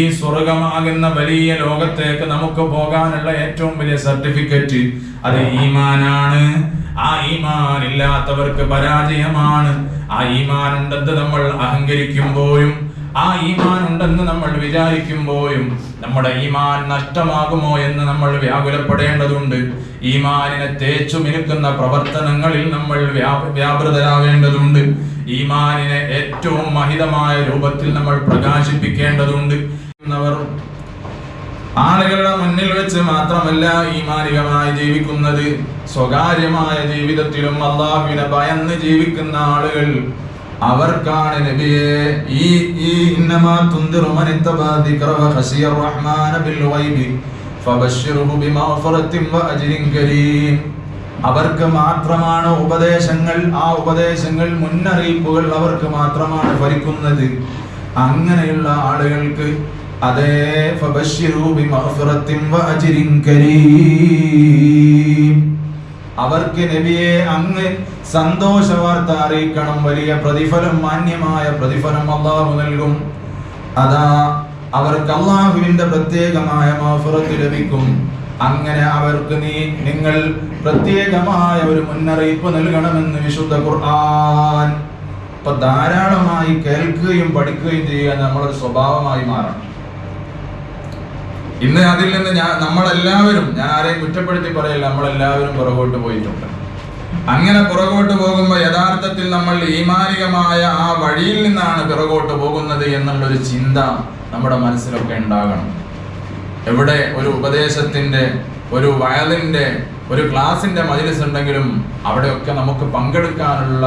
ഈ സ്വർഗമാകുന്ന വലിയ ലോകത്തേക്ക് നമുക്ക് പോകാനുള്ള ഏറ്റവും വലിയ സർട്ടിഫിക്കറ്റ് അത് ഈമാനാണ്. ആ ഈമാൻ ഇല്ലാത്തവർക്ക് പരാജയമാണ്. ആ ഈമാൻ ഉണ്ടെന്ന് നമ്മൾ അഹങ്കരിക്കുമ്പോഴും ആ ഈമാൻ ഉണ്ടെന്ന് നമ്മൾ വിചാരിക്കുമ്പോഴും നമ്മുടെ ഈമാൻ നഷ്ടമാകുമോ എന്ന് നമ്മൾ വ്യാകുലപ്പെടേണ്ടതുണ്ട്. ഈമാനിനെ തേച്ചു മിനുക്കുന്ന പ്രവർത്തനങ്ങളിൽ നമ്മൾ വ്യാപൃതരാവേണ്ടതുണ്ട്. ഈമാനിനെ ഏറ്റവും മഹിതമായ രൂപത്തിൽ നമ്മൾ പ്രകാശിപ്പിക്കേണ്ടതുണ്ട്. ആളുകളുടെ മുന്നിൽ വെച്ച് മാത്രമല്ല ഈമാനികമായി ജീവിക്കുന്നത്, സ്വകാര്യമായ ജീവിതത്തിലും അല്ലാഹുവിനെ ഭയന്ന് ജീവിക്കുന്ന ആളുകൾ, അവർക്കാണ് നബിയെ ഈ ഇന്നമാ തുൻദിറു മൻ ഇത്തബഅ ദിക്റ വ ഖശിയ റഹ്മാന ബിൽ ഗൈബി ഫബശ്ശിർഹു ബിമഗ്ഫിറത്തിൻ വ അജ്രിൻ കരീം. അവർക്ക് മാത്രമാണ് ഉപദേശങ്ങൾ, ആ ഉപദേശങ്ങൾ മുന്നറിയിപ്പുകൾ അവർക്ക് മാത്രമാണ് ഫലിക്കുന്നത്. അങ്ങനെയുള്ള ആളുകൾക്ക് അതേ ഫബശ്ശിർഹു ബിമഗ്ഫിറത്തിൻ വ അജ്രിൻ കരീം, അവർക്ക് നബിയെ അങ്ങ് സന്തോഷ വാർത്ത അറിയിക്കണം. വലിയ പ്രതിഫലം, മാന്യമായ പ്രതിഫലം അല്ലാഹു നൽകും. അതാ അവർക്ക് അല്ലാഹുവിന്റെ പ്രത്യേകമായ മഗ്ഫിറത്ത് ലഭിക്കും. അങ്ങനെ അവർക്ക് നിങ്ങൾ പ്രത്യേകമായ ഒരു മുന്നറിയിപ്പ് നൽകണമെന്ന് വിശുദ്ധ ഖുർആൻ. അപ്പൊ ധാരാളമായി കേൾക്കുകയും പഠിക്കുകയും ചെയ്യുക നമ്മളൊരു സ്വഭാവമായി മാറണം. ഇന്ന് അതിൽ നിന്ന് നമ്മളെല്ലാവരും, ഞാൻ ആരെയും കുറ്റപ്പെടുത്തി പറയില്ല, നമ്മളെല്ലാവരും പുറകോട്ട് പോയിട്ടുണ്ട്. അങ്ങനെ പുറകോട്ട് പോകുമ്പോൾ യഥാർത്ഥത്തിൽ നമ്മൾ ഈമാനികമായ ആ വഴിയിൽ നിന്നാണ് പിറകോട്ട് പോകുന്നത് എന്നുള്ളൊരു ചിന്ത നമ്മുടെ മനസ്സിലൊക്കെ ഉണ്ടാകണം. എവിടെ ഒരു ഉപദേശത്തിന്റെ, ഒരു വയലിന്റെ, ഒരു ക്ലാസിന്റെ മജ്‌ലിസ് ഉണ്ടെങ്കിലും അവിടെയൊക്കെ നമുക്ക് പങ്കെടുക്കാനുള്ള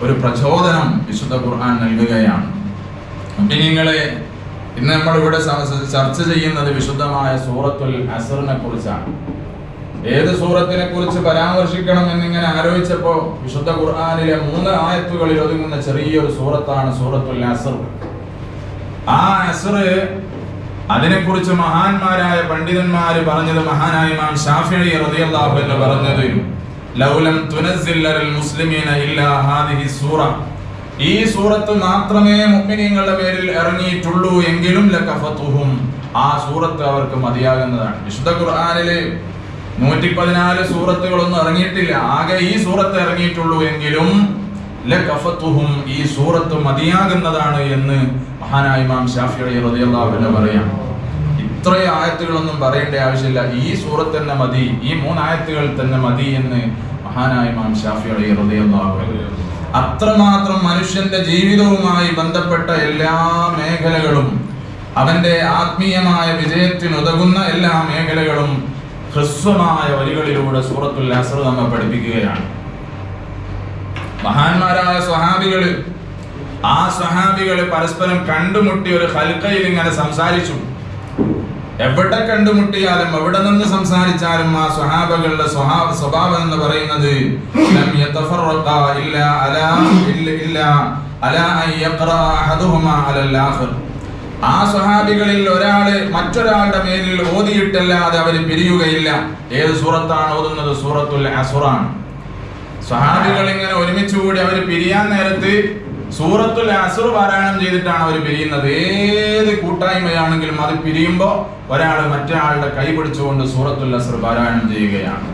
ഒരു പ്രചോദനം വിശുദ്ധ ഖുർആൻ നൽകുകയാണ്. മുഅ്മിനീങ്ങളെ, ഇന്ന് നമ്മൾ ഇവിടെ ചർച്ച ചെയ്യുന്നത് വിശുദ്ധമായ സൂറത്തുൽ അസ്റിനെ കുറിച്ചാണ്. ഏത് സൂറത്തിനെ കുറിച്ച് പരാമർശിക്കണം എന്നിങ്ങനെ ആലോചിച്ചപ്പോൾ വിശുദ്ധ ഖുർആനിലെ 3 ആയത്തുകളിൽ ഒതുങ്ങുന്ന ചെറിയൊരു സൂറത്താണ് സൂറത്തുൽ അസ്ർ. ആ അസ്ർ, അതിനെക്കുറിച്ച് മഹാന്മാരായ പണ്ഡിതന്മാര് പറഞ്ഞത്, മഹാനായ ഇമാം ശാഫിഈ റളിയല്ലാഹു അൻഹു പറഞ്ഞത്, ലൗലം തുനസ്സിൽ അലൽ മുസ്ലിമീന ഇല്ലാ ഹാദിഹി സൂറ, ഈ സൂറത്ത് മാത്രമേ മുഅ്മിനീങ്ങളുടെ പേരിൽ ഇറങ്ങിയിട്ടുള്ളൂ എങ്കിലും ലകഫതുഹും, ആ സൂറത്ത് അവർക്ക് മതിയാകുന്നതാണ്. വിശുദ്ധ ഖുർആനിൽ 114 സൂറത്തുകളൊന്നും ഇറങ്ങിയിട്ടില്ല, ആകെ ഈ സൂറത്ത് ഇറങ്ങിയിട്ടുള്ളൂ എങ്കിലും ലകഫതുഹും, ഈ സൂറത്ത് മതിയാകുന്നതാണ് എന്ന് മഹാനായ ഇമാം ശാഫിഈ റളിയല്ലാഹു അൻഹു പറയാം. ഇത്ര ആയത്തുകളൊന്നും പറയേണ്ട ആവശ്യമില്ല, ഈ സൂറത്ത് തന്നെ മതി, ഈ 3 ആയത്തുകൾ തന്നെ മതി എന്ന് മഹാനായ ഇമാം ശാഫിഈ റളിയല്ലാഹു അൻഹു. അത്രമാത്രം മനുഷ്യന്റെ ജീവിതവുമായി ബന്ധപ്പെട്ട എല്ലാ മേഖലകളും, അവന്റെ ആത്മീയമായ വിജയത്തിനുതകുന്ന എല്ലാ മേഖലകളും ഹ്രസ്വമായ വരികളിലൂടെ സൂറത്തുൽ അസ്ർ നമ്മെ പഠിപ്പിക്കുകയാണ്. മഹാന്മാരായ സ്വഹാബികള്, ആ സ്വഹാബികള് പരസ്പരം കണ്ടുമുട്ടി ഒരു ഖൽഖയിൽ ഇങ്ങനെ സംസാരിച്ചു. എവിടെ കണ്ടുമുട്ടിയാലും എവിടെ നിന്ന് സംസാരിച്ചാലും ആ സ്വഹാബകളുടെ സ്വഭാവം എന്ന് പറയുന്നത് ലം യതഫറഖാ ഇല്ലാ അലാ അൻ യഖറഅ അഹദുഹുമാ അലൽ ആഖിർ, ആ സ്വഹാബികളിൽ ഒരാള് മറ്റൊരാളുടെ മേലിൽ ഓതിയിട്ടല്ലാതെ അവര് പിരിയുകയില്ല. ഏത് സൂറത്താണ് ഓതുന്നത്? സൂറത്തുൽ അസ്റാണ്. സ്വഹാബികൾ ഇങ്ങനെ ഒരുമിച്ച് കൂടി അവര് പിരിയാൻ നേരത്ത് സൂറത്തുൽ അസ്ർ പാരായണം ചെയ്തിട്ടാണ് അവർ പിരിയുന്നത്. ഏത് കൂട്ടായ്മയാണെങ്കിലും അത് പിരിയുമ്പോൾ ഒരാൾ മറ്റൊരാളുടെ കൈ പിടിച്ചുകൊണ്ട് സൂറത്തുൽ അസ്ർ പാരായണം ചെയ്യുകയാണ്.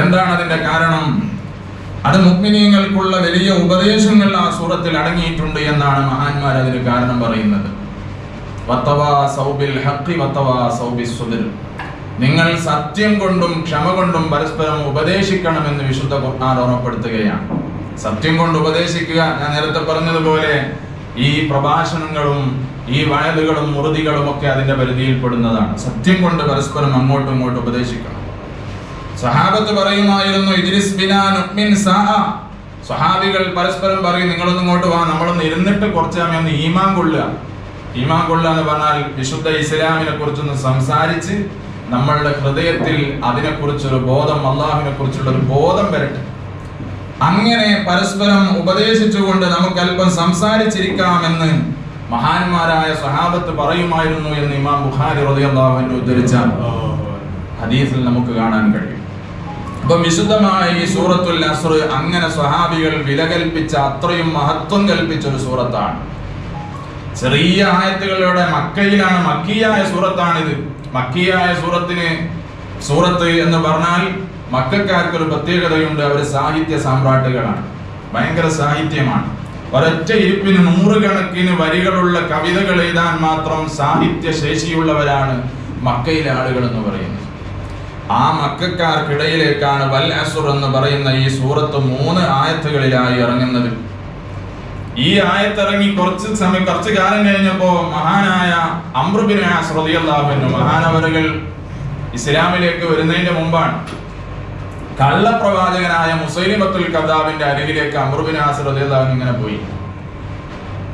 എന്താണ് അതിന്റെ കാരണം? അത് മുഅ്മിനീങ്ങൾക്കുള്ള വലിയ ഉപദേശങ്ങൾ ആ സൂറത്തിൽ അടങ്ങിയിട്ടുണ്ട് എന്നാണ് മഹാന്മാർ അതിന് കാരണം പറയുന്നത്. വതവാസൗ ബിൽ ഹഖ് വതവാസൗ ബിസ്സുബ്ർ, നിങ്ങൾ സത്യം കൊണ്ടും ക്ഷമ കൊണ്ടും പരസ്പരം ഉപദേശിക്കണമെന്ന് വിശുദ്ധ ഖുർആൻ ഓർമ്മപ്പെടുത്തുകയാണ്. സത്യം കൊണ്ട് ഉപദേശിക്കുക, ഞാൻ നേരത്തെ പറഞ്ഞതുപോലെ ഈ പ്രഭാഷണങ്ങളും ഈ വയലുകളും മുറുതികളും ഒക്കെ അതിന്റെ പരിധിയിൽപ്പെടുന്നതാണ്. സത്യം കൊണ്ട് പരസ്പരം അങ്ങോട്ടും ഇങ്ങോട്ടും ഉപദേശിക്കണം. സഹാബത്ത് പറയുമായിരുന്നു, ഇജ്ലിസ് ബിനാ നുഅ്മിൻ സാഅ, സ്വഹാബികൾ പരസ്പരം പറയും, നിങ്ങളൊന്നും ഇങ്ങോട്ട് വാ, നമ്മളൊന്ന് ഇരുന്നിട്ട് കുറച്ച് സമയം ഒന്ന് ഈമാൻ കൊള്ളുക. ഈമാൻ കൊള്ളുക എന്ന് പറഞ്ഞാൽ വിശുദ്ധ ഇസ്ലാമിനെ കുറിച്ചൊന്ന് സംസാരിച്ച് നമ്മളുടെ ഹൃദയത്തിൽ അതിനെക്കുറിച്ചൊരു ബോധം, അള്ളാഹുവിനെ കുറിച്ചുള്ള ഒരു ബോധം വരട്ടെ. അങ്ങനെ പരസ്പരം ഉപദേശിച്ചുകൊണ്ട് നമുക്ക് അല്പം സംസാരിച്ചിരിക്കാമെന്ന് മഹാന്മാരായ സ്വഹാബത്ത് പറയുമായിരുന്നു എന്ന് ഇമാം ബുഖാരി റളിയല്ലാഹു അൻഹു ഉദ്ധരിച്ച ഹദീസിൽ നമുക്ക് കാണാൻ കഴിയും. അപ്പൊ വിശുദ്ധമായ ഈ സൂറത്തുൽ അസ്ർ അങ്ങനെ സ്വഹാബികൾ വില കൽപ്പിച്ച, അത്രയും മഹത്വം കൽപ്പിച്ച ഒരു സൂറത്താണ്. ചെറിയ ആയത്തുകളിലൂടെ മക്കയിലാണ്, മക്കിയായ സൂറത്താണിത്. മക്കിയായ സൂറത്ത് എന്ന് പറഞ്ഞാൽ മക്കക്കാർക്കൊരു പ്രത്യേകതയുണ്ട്. അവർ സാഹിത്യ സാമ്രാട്ടുകളാണ്, ഭയങ്കര സാഹിത്യമാണ്. ഒരൊറ്റ ഇരിപ്പിന് 100 കണക്കിന് വരികളുള്ള കവിതകൾ എഴുതാൻ മാത്രം സാഹിത്യ ശേഷിയുള്ളവരാണ് മക്കയിലെ ആളുകൾ എന്ന് പറയുന്നത്. ആ മക്കക്കാർക്കിടയിലേക്കാണ് വൽ അസ്ർ എന്ന് പറയുന്ന ഈ സൂറത്ത് 3 ആയത്തുകളിലായി ഇറങ്ങുന്നത്. ഈ ആയത്തിറങ്ങി കുറച്ച് കാലം കഴിഞ്ഞപ്പോ മഹാനായ അംർ ഇബ്നു ആസ് റളിയല്ലാഹു അൻഹു, മഹാനവറുകൾ ഇസ്ലാമിലേക്ക് വരുന്നതിന്റെ മുമ്പാണ്, കള്ളപ്രവാചകനായ മുസൈലിമത്തുൽ കദ്ദാബിന്റെ അരികിലേക്ക് അംർ ഇബ്നു ആസ് റളിയല്ലാഹു അൻഹു ഇങ്ങനെ പോയി.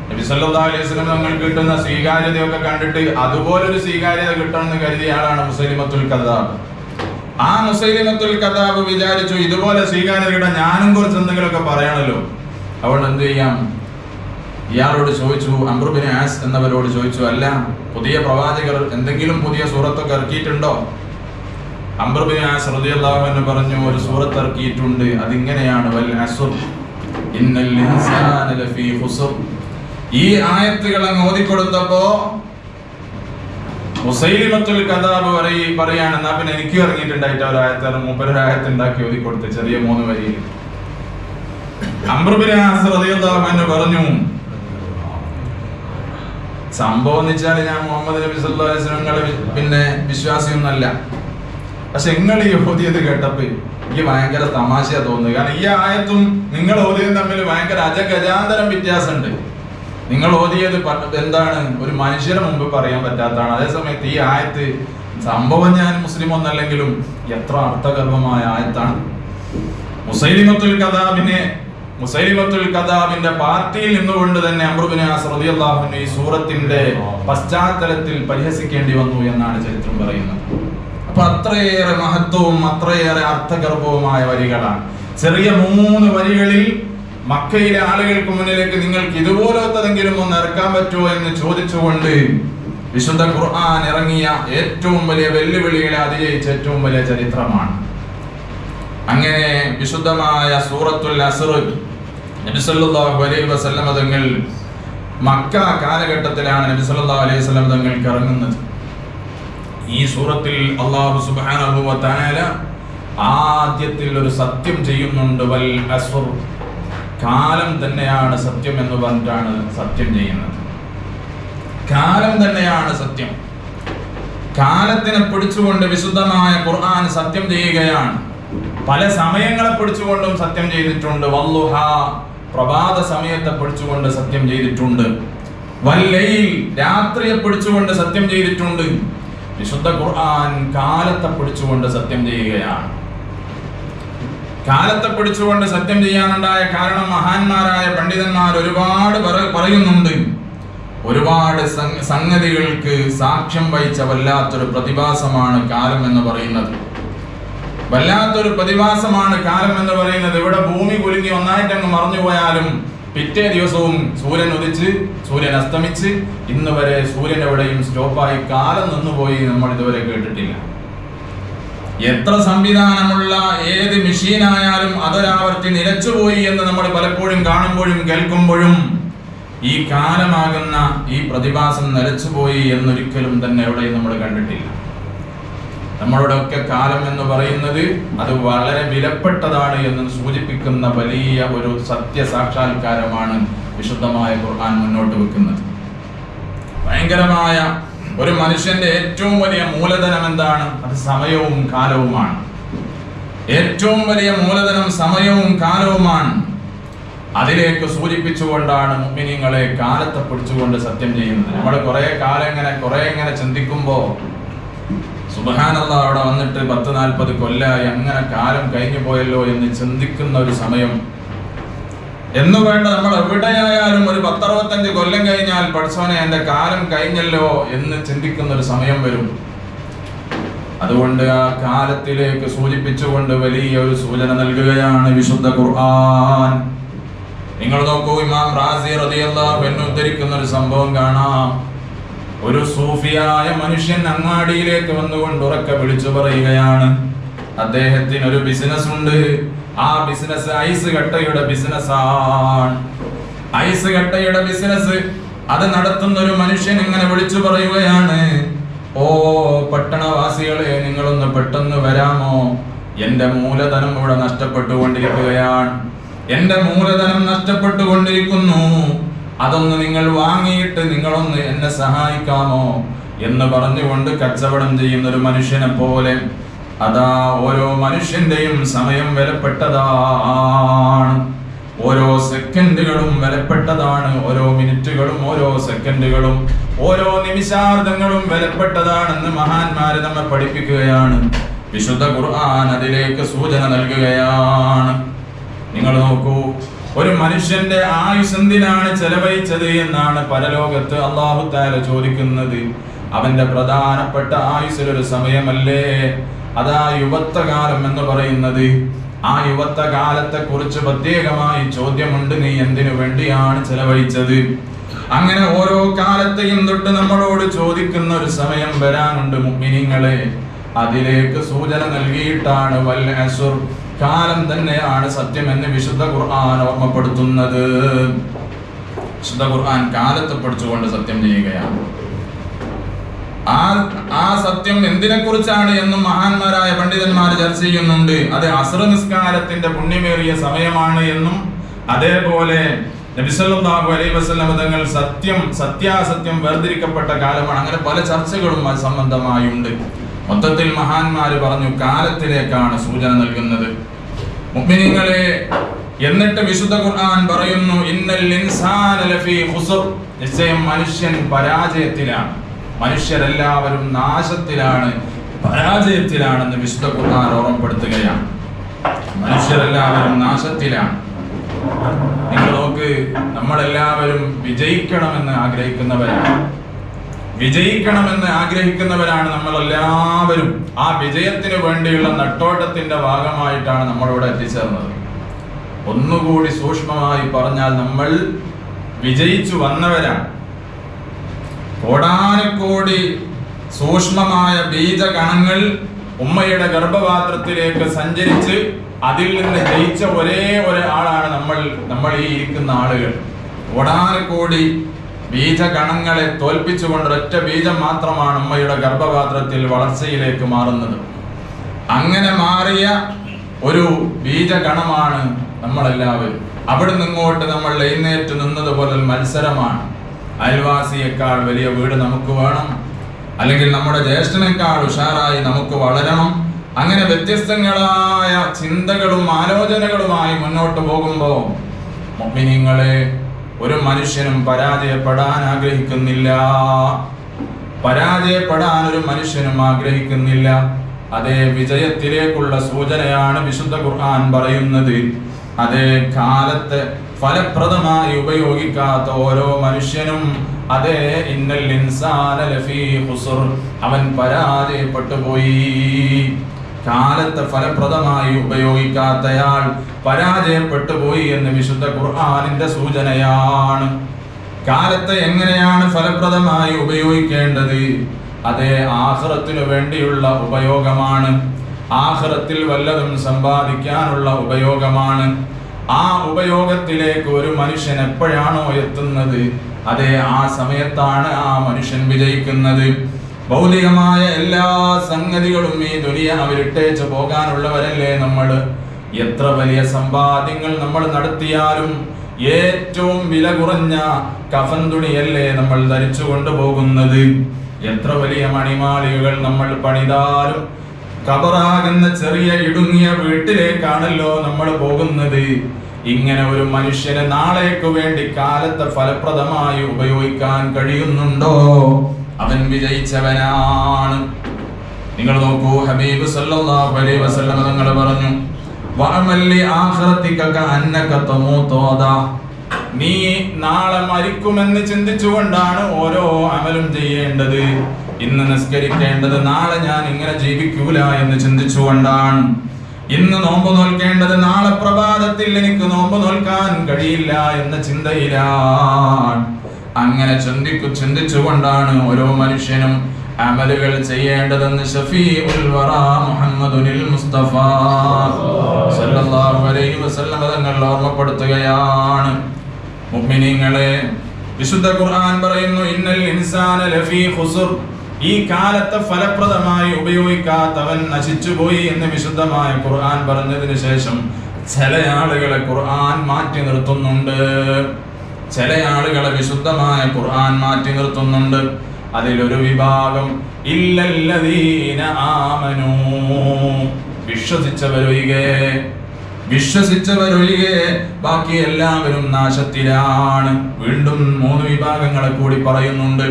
നബി സല്ലല്ലാഹു അലൈഹി വസല്ലം തങ്ങൾക്ക് കിട്ടുന്ന സ്വീകാര്യതയൊക്കെ കണ്ടിട്ട് അതുപോലൊരു സ്വീകാര്യത കിട്ടണമെന്ന് കരുതിയ ആളാണ് മുസൈലിമത്തുൽ കദ്ദാബ്. ആ മുസൈലിമത്തുൽ കദ്ദാബ് വിചാരിച്ചു, ഇതുപോലെ സ്വീകാര്യത കിട്ടാൻ ഞാനും കുറച്ച് എന്തെങ്കിലുമൊക്കെ പറയണല്ലോ. അവൾ എന്ത് ചെയ്യാം, ഇയാളോട് ചോദിച്ചു, അംർ ഇബ്നു ആസ് എന്നവരോട് ചോദിച്ചു, അല്ല, പുതിയ പ്രവാചകർ എന്തെങ്കിലും പുതിയ സൂറത്തൊക്കെ ഇറക്കിയിട്ടുണ്ടോ? അംർ ഇബ്നു ആസ് റളിയല്ലാഹു അൻഹു പറഞ്ഞു, ഒരു സൂറത്ത് ഇറക്കിയിട്ടുണ്ട്, അതിങ്ങനെയാണ്, വൽ അസ്ർ ഇന്നൽ ഇൻസാന ലഫീ ഖുസ്ർ. ഈ ആയത്തുകൾ അങ്ങ് ഓതിക്കൊടുത്തപ്പോ മുസൈലിമത്തുൽ കദ്ദാബ് പറയാണ്, എന്നാ പിന്നെ എനിക്ക് ഇറങ്ങിയിട്ടുണ്ടായിട്ട് ഒരു ആയത്ത് ഉണ്ടാക്കി ഓതിക്കൊടുത്ത്, ചെറിയ 3 വരിയിൽ. അംർ ഇബ്നു ആസ് റളിയല്ലാഹു അൻഹു പറഞ്ഞു, സംഭവം എന്ന് വെച്ചാൽ ഞാൻ മുഹമ്മദ് നബി സല്ലല്ലാഹു അലൈഹി വസല്ലം പിന്നെ വിശ്വാസിയൊന്നല്ല, പക്ഷെ നിങ്ങൾ ഈ ഓതിയത് കേട്ടപ്പോ എനിക്ക് ഭയങ്കര തമാശയാ തോന്നുന്നത്. കാരണം ഈ ആയത്തും നിങ്ങൾ ഓതിയതും തമ്മിൽ ഭയങ്കര അജഗജാന്തരം വ്യത്യാസമുണ്ട്. നിങ്ങൾ ഓതിയത് എന്താണ്, ഒരു മനുഷ്യന് മുമ്പ് പറയാൻ പറ്റാത്തതാണ്. അതേസമയത്ത് ഈ ആയത്ത്, സംഭവം ഞാൻ മുസ്ലിം ഒന്നല്ലെങ്കിലും എത്ര അർത്ഥഗർഭമായ ആയത്താണ്. മുസൈലിമത്തുൽ കദ്ദാബിന്റെ പാർട്ടിയിൽ നിന്നുകൊണ്ട് തന്നെ അംർ ഇബ്നു ആസ് റളിയല്ലാഹു അൻഹു ഈ സൂറത്തിന്റെ പശ്ചാത്തലത്തിൽ പരിഹസിക്കേണ്ടി വന്നു എന്നാണ് ചരിത്രം പറയുന്നത്. അപ്പൊ അത്രയേറെ മഹത്വവും അത്രയേറെ അർത്ഥഗർഭവുമായ വരികളാണ്. ചെറിയ 3 വരികളിൽ മക്കയിലെ ആളുകൾക്ക് മുന്നിലേക്ക് നിങ്ങൾക്ക് ഇതുപോലത്തെങ്കിലും ഒന്ന് ഇറക്കാൻ പറ്റുമോ എന്ന് ചോദിച്ചുകൊണ്ട് വിശുദ്ധ ഖുർആൻ ഇറങ്ങിയ ഏറ്റവും വലിയ വെല്ലുവിളികളെ അതിജയിച്ച ഏറ്റവും വലിയ ചരിത്രമാണ്. അങ്ങനെ വിശുദ്ധമായ സൂറത്തുൽ അസ്ർ നബി സല്ലല്ലാഹു അലൈഹി വസല്ലം തങ്ങൾ മക്ക കാലഘട്ടത്തിലാണ് നബി സല്ലല്ലാഹു അലൈഹി വസല്ലം തങ്ങൾക്ക് ഇറങ്ങുന്നത്. ഈ സൂറത്തിൽ അല്ലാഹു സുബ്ഹാനഹു വ തആല ആദ്യത്തിൽ ഒരു സത്യം ചെയ്യുന്നുണ്ട്, വൽ അസ്ർ, കാലം തന്നെയാണ് സത്യം എന്ന് പറഞ്ഞിട്ടാണ് സത്യം ചെയ്യുന്നത്. കാലം തന്നെയാണ് സത്യം. കാലത്തിനെ പിടിച്ചുകൊണ്ട് വിശുദ്ധമായ ഖുർആൻ സത്യം ചെയ്യുകയാണ്. പല സമയങ്ങളെ പിടിച്ചുകൊണ്ടും സത്യം ചെയ്തിട്ടുണ്ട്. വല്ലുഹ, പ്രഭാത സമയത്തെ പിടിച്ചുകൊണ്ട് സത്യം ചെയ്തിട്ടുണ്ട്. വല്ലൈൽ, രാത്രിയെ പിടിച്ചുകൊണ്ട് സത്യം ചെയ്തിട്ടുണ്ട്. വിശുദ്ധ ഖുർആൻ കാലത്തെ പിടിച്ചുകൊണ്ട് സത്യം ചെയ്യുകയാണ്. കാലത്തെ പിടിച്ചുകൊണ്ട് സത്യം ചെയ്യാനുണ്ടായ കാരണം മഹാന്മാരായ പണ്ഡിതന്മാർ ഒരുപാട് പറയുന്നുണ്ട്. ഒരുപാട് സംഗതികൾക്ക് സാക്ഷ്യം വഹിച്ച വല്ലാത്തൊരു പ്രതിഭാസമാണ് കാലം എന്ന് പറയുന്നത്. വല്ലാത്തൊരു പ്രതിഭാസമാണ് കാലം എന്ന് പറയുന്നത്. ഇവിടെ ഭൂമി കുലുങ്ങി ഒന്നായിട്ടങ്ങ് മറഞ്ഞുപോയാലും പിറ്റേ ദിവസവും സൂര്യൻ ഉദിച്ച് സൂര്യൻ അസ്തമിച്ച് ഇന്ന് വരെ സൂര്യൻ എവിടെയും സ്റ്റോപ്പായി കാലം നിന്നുപോയി നമ്മൾ ഇതുവരെ കേട്ടിട്ടില്ല. എത്ര സംവിധാനമുള്ള ഏത് മെഷീനായാലും അതൊരാവർത്തി നിലച്ചുപോയി എന്ന് നമ്മൾ പലപ്പോഴും കാണുമ്പോഴും കേൾക്കുമ്പോഴും ഈ കാലമാകുന്ന ഈ പ്രതിഭാസം നിലച്ചുപോയി എന്നൊരിക്കലും തന്നെ എവിടെയും നമ്മൾ കണ്ടിട്ടില്ല. നമ്മളുടെ ഒക്കെ കാലം എന്ന് പറയുന്നത് അത് വളരെ വിലപ്പെട്ടതാണ് എന്ന് സൂചിപ്പിക്കുന്ന വലിയ ഒരു സത്യസാക്ഷാത്കാരമാണ് വിശുദ്ധമായ ഖുർആൻ മുന്നോട്ട് വെക്കുന്നത്. ഭയങ്കരമായ ഒരു മനുഷ്യന്റെ ഏറ്റവും വലിയ മൂലധനം എന്താണ്? അത് സമയവും കാലവുമാണ്. ഏറ്റവും വലിയ മൂലധനം സമയവും കാലവുമാണ്. അതിലേക്ക് സൂചിപ്പിച്ചുകൊണ്ടാണ് മുഅ്മിനീങ്ങളെ കാലത്തെ പിടിച്ചുകൊണ്ട് സത്യം ചെയ്യുന്നത്. നമ്മൾ കുറെ ഇങ്ങനെ ചിന്തിക്കുമ്പോ സുബ്ഹാനല്ലാഹ്, അവിടെ വന്നിട്ട് 10-40 കൊല്ലമായി, അങ്ങനെ കാലം കഴിഞ്ഞു പോയല്ലോ എന്ന് ചിന്തിക്കുന്ന ഒരു സമയം എന്ന് വേണ്ട. നമ്മൾ എവിടെയായാലും ഒരു 10-65 കൊല്ലം കഴിഞ്ഞാൽ പടച്ചോനെ എന്റെ കാലം കഴിഞ്ഞല്ലോ എന്ന് ചിന്തിക്കുന്ന ഒരു സമയം വരും. അതുകൊണ്ട് ആ കാലത്തിലേക്ക് സൂചിപ്പിച്ചുകൊണ്ട് വലിയ ഒരു സൂചന നൽകുകയാണ് വിശുദ്ധ ഖുർആൻ. നിങ്ങൾ നോക്കൂ, ഇമാം റാസി റളിയല്ലാഹു അൻഹു ഉദ്ധരിക്കുന്ന ഒരു സംഭവം കാണാം. ഒരു സൂഫിയായ മനുഷ്യൻ അങ്ങാടിയിലേക്ക് വന്നുകൊണ്ട് ഉറക്കെ വിളിച്ചു പറയുകയാണ്, അദ്ദേഹത്തിന് ഒരു ബിസിനസ് ഉണ്ട്. ആ ബിസിനസ് ഐസ് കട്ടയുടെ ബിസിനസ് ആണ്. ഐസ് കട്ടയുടെ ബിസിനസ് അത് നടത്തുന്ന ഒരു മനുഷ്യൻ ഇങ്ങനെ വിളിച്ചു പറയുകയാണ്, ഓ പട്ടണവാസികളെ, നിങ്ങളൊന്ന് പെട്ടെന്ന് വരാമോ? എന്റെ മൂലധനം ഇവിടെ നഷ്ടപ്പെട്ടുകൊണ്ടിരിക്കുകയാണ്, എന്റെ മൂലധനം നഷ്ടപ്പെട്ടുകൊണ്ടിരിക്കുന്നു, അതൊന്ന് നിങ്ങൾ വാങ്ങിയിട്ട് നിങ്ങളൊന്ന് എന്നെ സഹായിക്കാമോ എന്ന് പറഞ്ഞുകൊണ്ട് കച്ചവടം ചെയ്യുന്ന ഒരു മനുഷ്യനെ പോലെ. അതാ ഓരോ മനുഷ്യന്റെയും സമയം വിലപ്പെട്ടതാണ്, ഓരോ സെക്കൻഡുകളും വിലപ്പെട്ടതാണ്, ഓരോ മിനിറ്റുകളും ഓരോ സെക്കൻഡുകളും ഓരോ നിമിഷാർദ്ധങ്ങളും വിലപ്പെട്ടതാണെന്ന് മഹാന്മാര് നമ്മെ പഠിപ്പിക്കുകയാണ്. വിശുദ്ധ ഖുർആൻ അതിലേക്ക് സൂചന നൽകുകയാണ്. നിങ്ങൾ നോക്കൂ, ഒരു മനുഷ്യന്റെ ആയുസ് എന്തിനാണ് ചെലവഴിച്ചത് എന്നാണ് പരലോകത്ത് അല്ലാഹു തആല ചോദിക്കുന്നത്. അവന്റെ പ്രധാനപ്പെട്ട ആയുസ്സിലൊരു സമയമല്ലേ അതാ യുവത്വകാലം എന്ന് പറയുന്നത്. ആ യുവത്വകാലത്തെ കുറിച്ച് പ്രത്യേകമായി ചോദ്യമുണ്ട്, നീ എന്തിനു വേണ്ടിയാണ് ചെലവഴിച്ചത്? അങ്ങനെ ഓരോ കാലത്തെയും തൊട്ട് നമ്മളോട് ചോദിക്കുന്ന ഒരു സമയം വരാനുണ്ട് മുഅ്മിനീങ്ങളെ. അതിലേക്ക് സൂചന നൽകിയിട്ടാണ് വൽ അസ്ർ, കാലം തന്നെയാണ് സത്യമെന്ന് വിശുദ്ധ ഖുർആൻ ഓർമ്മപ്പെടുത്തുന്നത്. വിശുദ്ധ ഖുർആൻ കാലത്തെ പഠിച്ചുകൊണ്ട് സത്യം ചെയ്യുകയാണ്. ആ സത്യം എന്തിനെ കുറിച്ചാണ് എന്നും മഹാന്മാരായ പണ്ഡിതന്മാർ ചർച്ച ചെയ്യുന്നുണ്ട്. അത് അസ്ർ നിസ്കാരത്തിന്റെ പുണ്യമേറിയ സമയമാണ് എന്നും, അതേപോലെ നബി സല്ലല്ലാഹു അലൈഹി വസല്ലം തങ്ങൾ സത്യാസത്യം വേർതിരിക്കപ്പെട്ട കാലമാണ്. അങ്ങനെ പല ചർച്ചകളും അത് സംബന്ധമായുണ്ട്. മൊത്തത്തിൽ മഹാന്മാര് പറഞ്ഞു കാലത്തിലേക്കാണ് സൂചന നൽകുന്നത് മുഅ്മിനീങ്ങളെ. എന്നിട്ട് വിശുദ്ധ ഖുർആൻ പറയുന്നു, ഇന്നൽ ഇൻസാന ലഫീ ഖുസ്ർ, നിശ്ചയം മനുഷ്യൻ പരാജയത്തിലാണ്, മനുഷ്യരെല്ലാവരും നാശത്തിലാണ്, പരാജയത്തിലാണെന്ന് വിശുദ്ധ ഖുർആൻ ഓർമ്മപ്പെടുത്തുകയാണ്. മനുഷ്യരെല്ലാവരും നാശത്തിലാണ്. നിങ്ങൾ നോക്ക്, നമ്മളെല്ലാവരും വിജയിക്കണമെന്ന് ആഗ്രഹിക്കുന്നവരാണ് നമ്മളെല്ലാവരും. ആ വിജയത്തിന് വേണ്ടിയുള്ള നെട്ടോട്ടത്തിന്റെ ഭാഗമായിട്ടാണ് നമ്മളിവിടെ എത്തിച്ചേർന്നത്. ഒന്നുകൂടി സൂക്ഷ്മമായി പറഞ്ഞാൽ നമ്മൾ വിജയിച്ചു വന്നവരാണ്. കോടാനുകോടി സൂക്ഷ്മമായ ബീജകണങ്ങൾ ഉമ്മയുടെ ഗർഭപാത്രത്തിലേക്ക് സഞ്ചരിച്ച് അതിൽ നിന്ന് ജയിച്ച ഒരേ ഒരാളാണ് നമ്മൾ ഈ ഇരിക്കുന്ന ആളുകൾ. കോടാനുകോടി ബീജഗണങ്ങളെ തോൽപ്പിച്ചുകൊണ്ട് ഒറ്റ ബീജം മാത്രമാണ് ഉമ്മയുടെ ഗർഭപാത്രത്തിൽ വളർച്ചയിലേക്ക് മാറുന്നത്. അങ്ങനെ മാറിയ ഒരു ബീജഗണമാണ് നമ്മളെല്ലാവരും. അവിടെ നിന്നിങ്ങോട്ട് നമ്മൾ എഴുന്നേറ്റ് നിന്നതുപോലെ മത്സരമാണ്. അയൽവാസിയേക്കാൾ വലിയ വീട് നമുക്ക് വേണം, അല്ലെങ്കിൽ നമ്മുടെ ജ്യേഷ്ഠനേക്കാൾ ഉഷാറായി നമുക്ക് വളരണം. അങ്ങനെ വ്യത്യസ്തങ്ങളായ ചിന്തകളും ആലോചനകളുമായി മുന്നോട്ട് പോകുമ്പോൾ മുഅ്മിനീങ്ങളെ, ഒരു മനുഷ്യനും പരാജയപ്പെടാൻ ഒരു മനുഷ്യനും ആഗ്രഹിക്കുന്നില്ല. അതേ വിജയത്തിലേക്കുള്ള സൂചനയാണ് വിശുദ്ധ ഖുർആൻ പറയുന്നത്. അതേ കാലത്തെ ഫലപ്രദമായി ഉപയോഗിക്കാത്ത ഓരോ മനുഷ്യനും അതേ ഇന്നൽ ഇൻസാന ലഫീ ഖുസ്ർ, അവൻ പരാജയപ്പെട്ടു പോയി. കാലത്തെ ഫലപ്രദമായി ഉപയോഗിക്കാത്തയാൾ പരാജയപ്പെട്ടു പോയി എന്ന് വിശുദ്ധ ഖുർആനിന്റെ സൂചനയാണ്. കാലത്തെ എങ്ങനെയാണ് ഫലപ്രദമായി ഉപയോഗിക്കേണ്ടത്? അതേ ആഖിറത്തിനു വേണ്ടിയുള്ള ഉപയോഗമാണ്, ആഖിറത്തിൽ വല്ലതും സമ്പാദിക്കാനുള്ള ഉപയോഗമാണ്. ആ ഉപയോഗത്തിലേക്ക് ഒരു മനുഷ്യൻ എപ്പോഴാണോ എത്തുന്നത്, അതേ ആ സമയത്താണ് ആ മനുഷ്യൻ വിജയിക്കുന്നത്. ഭൗതികമായ എല്ലാ സംഗതികളും ഈ ദുനിയാവിലിട്ടേച്ച് പോകാനുള്ളവരല്ലേ നമ്മൾ. എത്ര വലിയ സമ്പാദ്യങ്ങൾ നമ്മൾ നടത്തിയാലും ഏറ്റവും വില കുറഞ്ഞ കഫൻ തുണിയല്ലേ നമ്മൾ ധരിച്ചു കൊണ്ടുപോകുന്നത്. എത്ര വലിയ മണിമാളികകൾ നമ്മൾ പണിതാലും ഖബറാകുന്ന ചെറിയ ഇടുങ്ങിയ വീട്ടിലേക്കാണല്ലോ നമ്മൾ പോകുന്നത്. ഇങ്ങനെ ഒരു മനുഷ്യന് നാളേക്ക് വേണ്ടി കാലത്തെ ഫലപ്രദമായി ഉപയോഗിക്കാൻ കഴിയുന്നുണ്ടോ, അവൻ വിജയിച്ചവനാണ്. നിങ്ങൾ നോക്കൂ, ഹബീബ് സല്ലല്ലാഹു അലൈഹി വസല്ലം തങ്ങൾ പറഞ്ഞു, വഅമൽ ലി ആഖിറതിക കഅന്നക തമൂതു ഗദാ, നീ നാളെ മരിക്കുമെന്ന് ചിന്തിച്ചുകൊണ്ടാണ് ഓരോ അമലും ചെയ്യേണ്ടത്. ഇന്ന് നിസ്കരിക്കേണ്ടത് നാളെ ഞാൻ ഇങ്ങനെ ജീവിക്കൂല എന്ന് ചിന്തിച്ചുകൊണ്ടാണ്. ഇന്ന് നോമ്പ് നോൽക്കേണ്ടത് നാളെ പ്രഭാതത്തിൽ എനിക്ക് നോമ്പ് നോൽക്കാൻ കഴിയില്ല എന്ന ചിന്തയിലാണ്. അങ്ങനെ ചിന്തിച്ചുകൊണ്ടാണ് ഓരോ മനുഷ്യനും അമലുകൾ ചെയ്യേണ്ടതെന്ന് ഷഫീഉൽ വറാ മുഹമ്മദുൽ മുസ്തഫ സല്ലല്ലാഹു അലൈഹി വസല്ലം തങ്ങൾ ഓർമ്മപ്പെടുത്തുകയാണ്. മുഅ്മിനീങ്ങളെ, വിശുദ്ധ ഖുർആൻ പറയുന്നു, ഇന്നൽ ഇൻസാന ലഫീ ഖുസ്ർ, ഈ കാലത്തെ ഫലപ്രദമായി ഉപയോഗിക്കാത്തവൻ നശിച്ചുപോയി എന്ന് വിശുദ്ധമായ ഖുർആൻ പറഞ്ഞതിന് ശേഷം ചില ആളുകളെ ഖുർആൻ മാറ്റി നിർത്തുന്നുണ്ട്. ചില ആളുകളെ വിശുദ്ധമായ ഖുർആൻ മാറ്റി നിർത്തുന്നുണ്ട്. അതിലൊരു വിഭാഗം ഇല്ലല്ലദീന ആമനൂ, വിശ്വസിച്ചവരൊഴികെ ബാക്കി എല്ലാവരും നാശത്തിലാണ്. വീണ്ടും 3 വിഭാഗങ്ങളെ കൂടി പറയുന്നുണ്ട്.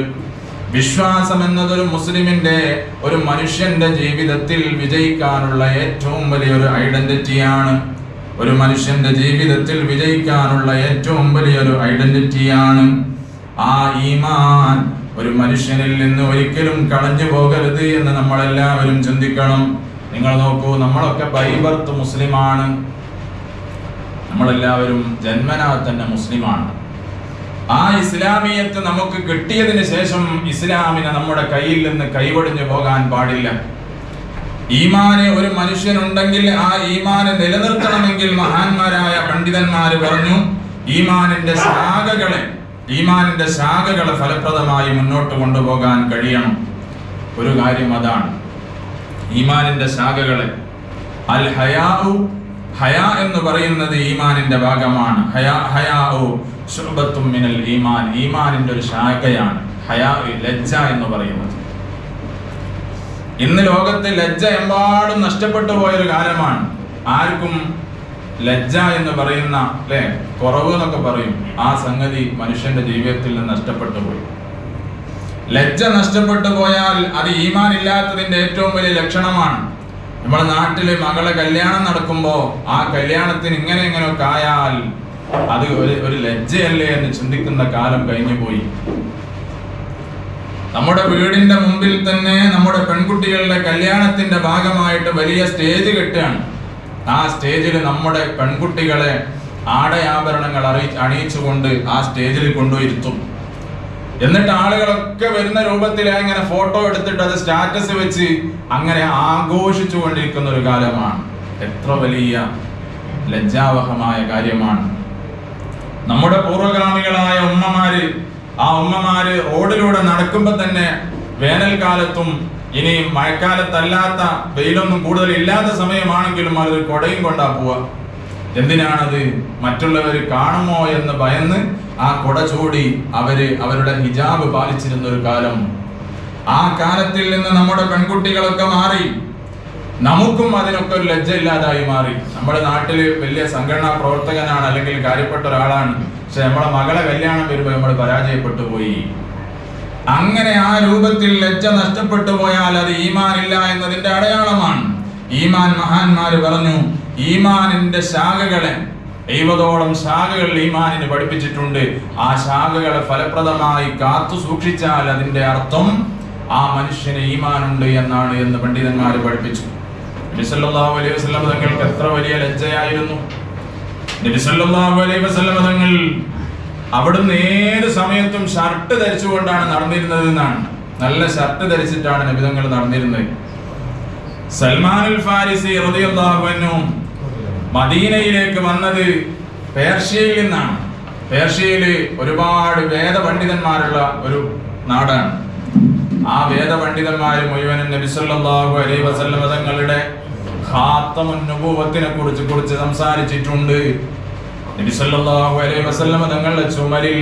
വിശ്വാസം എന്നതൊരു മുസ്ലിമിന്റെ, ഒരു മനുഷ്യന്റെ ജീവിതത്തിൽ വിജയിക്കാനുള്ള ഏറ്റവും വലിയൊരു ഐഡന്റിറ്റിയാണ്. ഒരു മനുഷ്യന്റെ ജീവിതത്തിൽ വിജയിക്കാനുള്ള ഏറ്റവും വലിയൊരു ഐഡന്റിറ്റിയാണ്. ആ ഈമാൻ ഒരു മനുഷ്യനിൽ നിന്ന് ഒരിക്കലും കളഞ്ഞു പോകരുത് എന്ന് നമ്മളെല്ലാവരും ചിന്തിക്കണം. നിങ്ങൾ നോക്കൂ, നമ്മളൊക്കെ ബൈ ബർത്ത് മുസ്ലിമാണ്. നമ്മളെല്ലാവരും ജന്മനാ തന്നെ മുസ്ലിമാണ്. ആ ഇസ്ലാമിയത്ത് നമുക്ക് കിട്ടിയതിന് ശേഷം ഇസ്ലാമിനെ നമ്മുടെ കയ്യിൽ നിന്ന് കൈവടിഞ്ഞു പോകാൻ പാടില്ല. ഈമാന് ഒരു മനുഷ്യനുണ്ടെങ്കിൽ ആ ഈമാന് നിലനിർത്തണമെങ്കിൽ മഹാന്മാരായ പണ്ഡിതന്മാര് പറഞ്ഞു, ഈമാനിന്റെ ശാഖകളെ ഫലപ്രദമായി മുന്നോട്ട് കൊണ്ടുപോകാൻ കഴിയണം. ഒരു കാര്യം അതാണ്, ഈമാനിന്റെ ശാഖകളെ. അൽ ഹയാഉ, ഹയാ എന്ന് പറയുന്നത് ഈമാനിന്റെ ഭാഗമാണ്. ഹയാഉ ശുഅബത്തും മിനൽ ഈമാൻ, ഈമാനിന്റെ ഒരു ശാഖയാണ് ഹയാ, ലജ്ജ എന്ന് പറയുന്നത്. ഇന്ന് ലോകത്ത് ലജ്ജ എമ്പാടും നഷ്ടപ്പെട്ടു പോയൊരു കാലമാണ്. ആർക്കും ലജ്ജ എന്ന് പറയുന്ന കുറവ് എന്നൊക്കെ പറയും, ആ സംഗതി മനുഷ്യന്റെ ജീവിതത്തിൽ നിന്ന് നഷ്ടപ്പെട്ടു പോയി. ലജ്ജ നഷ്ടപ്പെട്ടു പോയാൽ അത് ഈമാൻ ഇല്ലാത്തതിന്റെ ഏറ്റവും വലിയ ലക്ഷണമാണ്. നമ്മുടെ നാട്ടില് മകളെ കല്യാണം നടക്കുമ്പോ ആ കല്യാണത്തിന് ഇങ്ങനെയൊക്കെ ആയാൽ അത് ഒരു ലജ്ജയല്ലേ എന്ന് ചിന്തിക്കുന്ന കാലം കഴിഞ്ഞു പോയി. നമ്മുടെ വീടിന്റെ മുമ്പിൽ തന്നെ നമ്മുടെ പെൺകുട്ടികളുടെ കല്യാണത്തിന്റെ ഭാഗമായിട്ട് വലിയ സ്റ്റേജ് കെട്ടുകയാണ്. ആ സ്റ്റേജിൽ നമ്മുടെ പെൺകുട്ടികളെ ആടയാഭരണങ്ങൾ അണിയിച്ചുകൊണ്ട് ആ സ്റ്റേജിൽ കൊണ്ടുവരുത്തും. എന്നിട്ട് ആളുകളൊക്കെ വരുന്ന രൂപത്തിൽ അങ്ങനെ ഫോട്ടോ എടുത്തിട്ട് അത് സ്റ്റാറ്റസ് വെച്ച് അങ്ങനെ ആഘോഷിച്ചു കൊണ്ടിരിക്കുന്ന ഒരു കാലമാണ്. എത്ര വലിയ ലജ്ജാവഹമായ കാര്യമാണ്. നമ്മുടെ പൂർവ്വഗാമികളായ ഉമ്മമാര് റോഡിലൂടെ നടക്കുമ്പോ തന്നെ വേനൽക്കാലത്തും ഇനി മഴക്കാലത്തല്ലാത്ത വെയിലൊന്നും കൂടുതൽ ഇല്ലാത്ത സമയമാണെങ്കിലും അതൊരു കൊടയും കൊണ്ടാ പോവാ. എന്തിനാണത്? മറ്റുള്ളവർ കാണുമോ എന്ന് ഭയന്ന് ആ കൊട ചൂടി അവരുടെ ഹിജാബ് പാലിച്ചിരുന്ന ഒരു കാലം. ആ കാലത്തിൽ നിന്ന് നമ്മുടെ പെൺകുട്ടികളൊക്കെ മാറി. നമുക്കും അതിനൊക്കെ ഒരു ലജ്ജ ഇല്ലാതായി മാറി. നമ്മുടെ നാട്ടില് വലിയ സംഘടനാ പ്രവർത്തകനാണ് അല്ലെങ്കിൽ കാര്യപ്പെട്ട ഒരാളാണ്, പക്ഷെ നമ്മളെ മകളെ കല്യാണം വരുമ്പോൾ നമ്മൾ പരാജയപ്പെട്ടു പോയി. അങ്ങനെ ആ രൂപത്തിൽ ലജ്ജ നഷ്ടപ്പെട്ടു പോയാൽ അത് ഈമാൻ ഇല്ല എന്നതിന്റെ അടയാളമാണ്. ഈമാൻ, മഹാന്മാര് പറഞ്ഞു, ഈമാനിന്റെ ശാഖകളെ 70ഓളം ശാഖകൾ ഈമാനിന് പഠിപ്പിച്ചിട്ടുണ്ട്. ആ ശാഖകളെ ഫലപ്രദമായി കാത്തു സൂക്ഷിച്ചാൽ അതിന്റെ അർത്ഥം ആ മനുഷ്യന് ഈമാനുണ്ട് എന്നാണ് എന്ന് പണ്ഡിതന്മാര് പഠിപ്പിച്ചു. നബി സല്ലല്ലാഹു അലൈഹി വസല്ലം തങ്ങൾക്ക് എത്ര വലിയ ലജ്ജയായിരുന്നു. നബി സല്ലല്ലാഹു അലൈഹി വസല്ലം തങ്ങൾ അവിടുന്ന് ഏത് സമയത്തും ഷർട്ട് ധരിച്ചുകൊണ്ടാണ് നടന്നിരുന്നത് എന്നാണ്. നല്ല ഷർട്ട് ധരിച്ചിട്ടാണ് നബി തങ്ങൾ നടന്നിരുന്നത്. സൽമാനുൽ ഫാരിസി റളിയല്ലാഹു അൻഹു മദീനയിലേക്ക് വന്നത് പേർഷ്യയിൽ നിന്നാണ്. പേർഷ്യയില് ഒരുപാട് വേദപണ്ഡിതന്മാരുള്ള ഒരു നാടാണ്. ആ വേദപണ്ഡിതന്മാര് മുഴുവനും നബി സല്ലല്ലാഹു അലൈഹി വസല്ലം തങ്ങളുടെ ഖാത്തമുൻ നുബുവത്തിനെ കുറിച്ച് സംസാരിച്ചിട്ടുണ്ട്. നബി സല്ലല്ലാഹു അലൈഹി വസല്ലം തങ്ങളുടെ ചുമലിൽ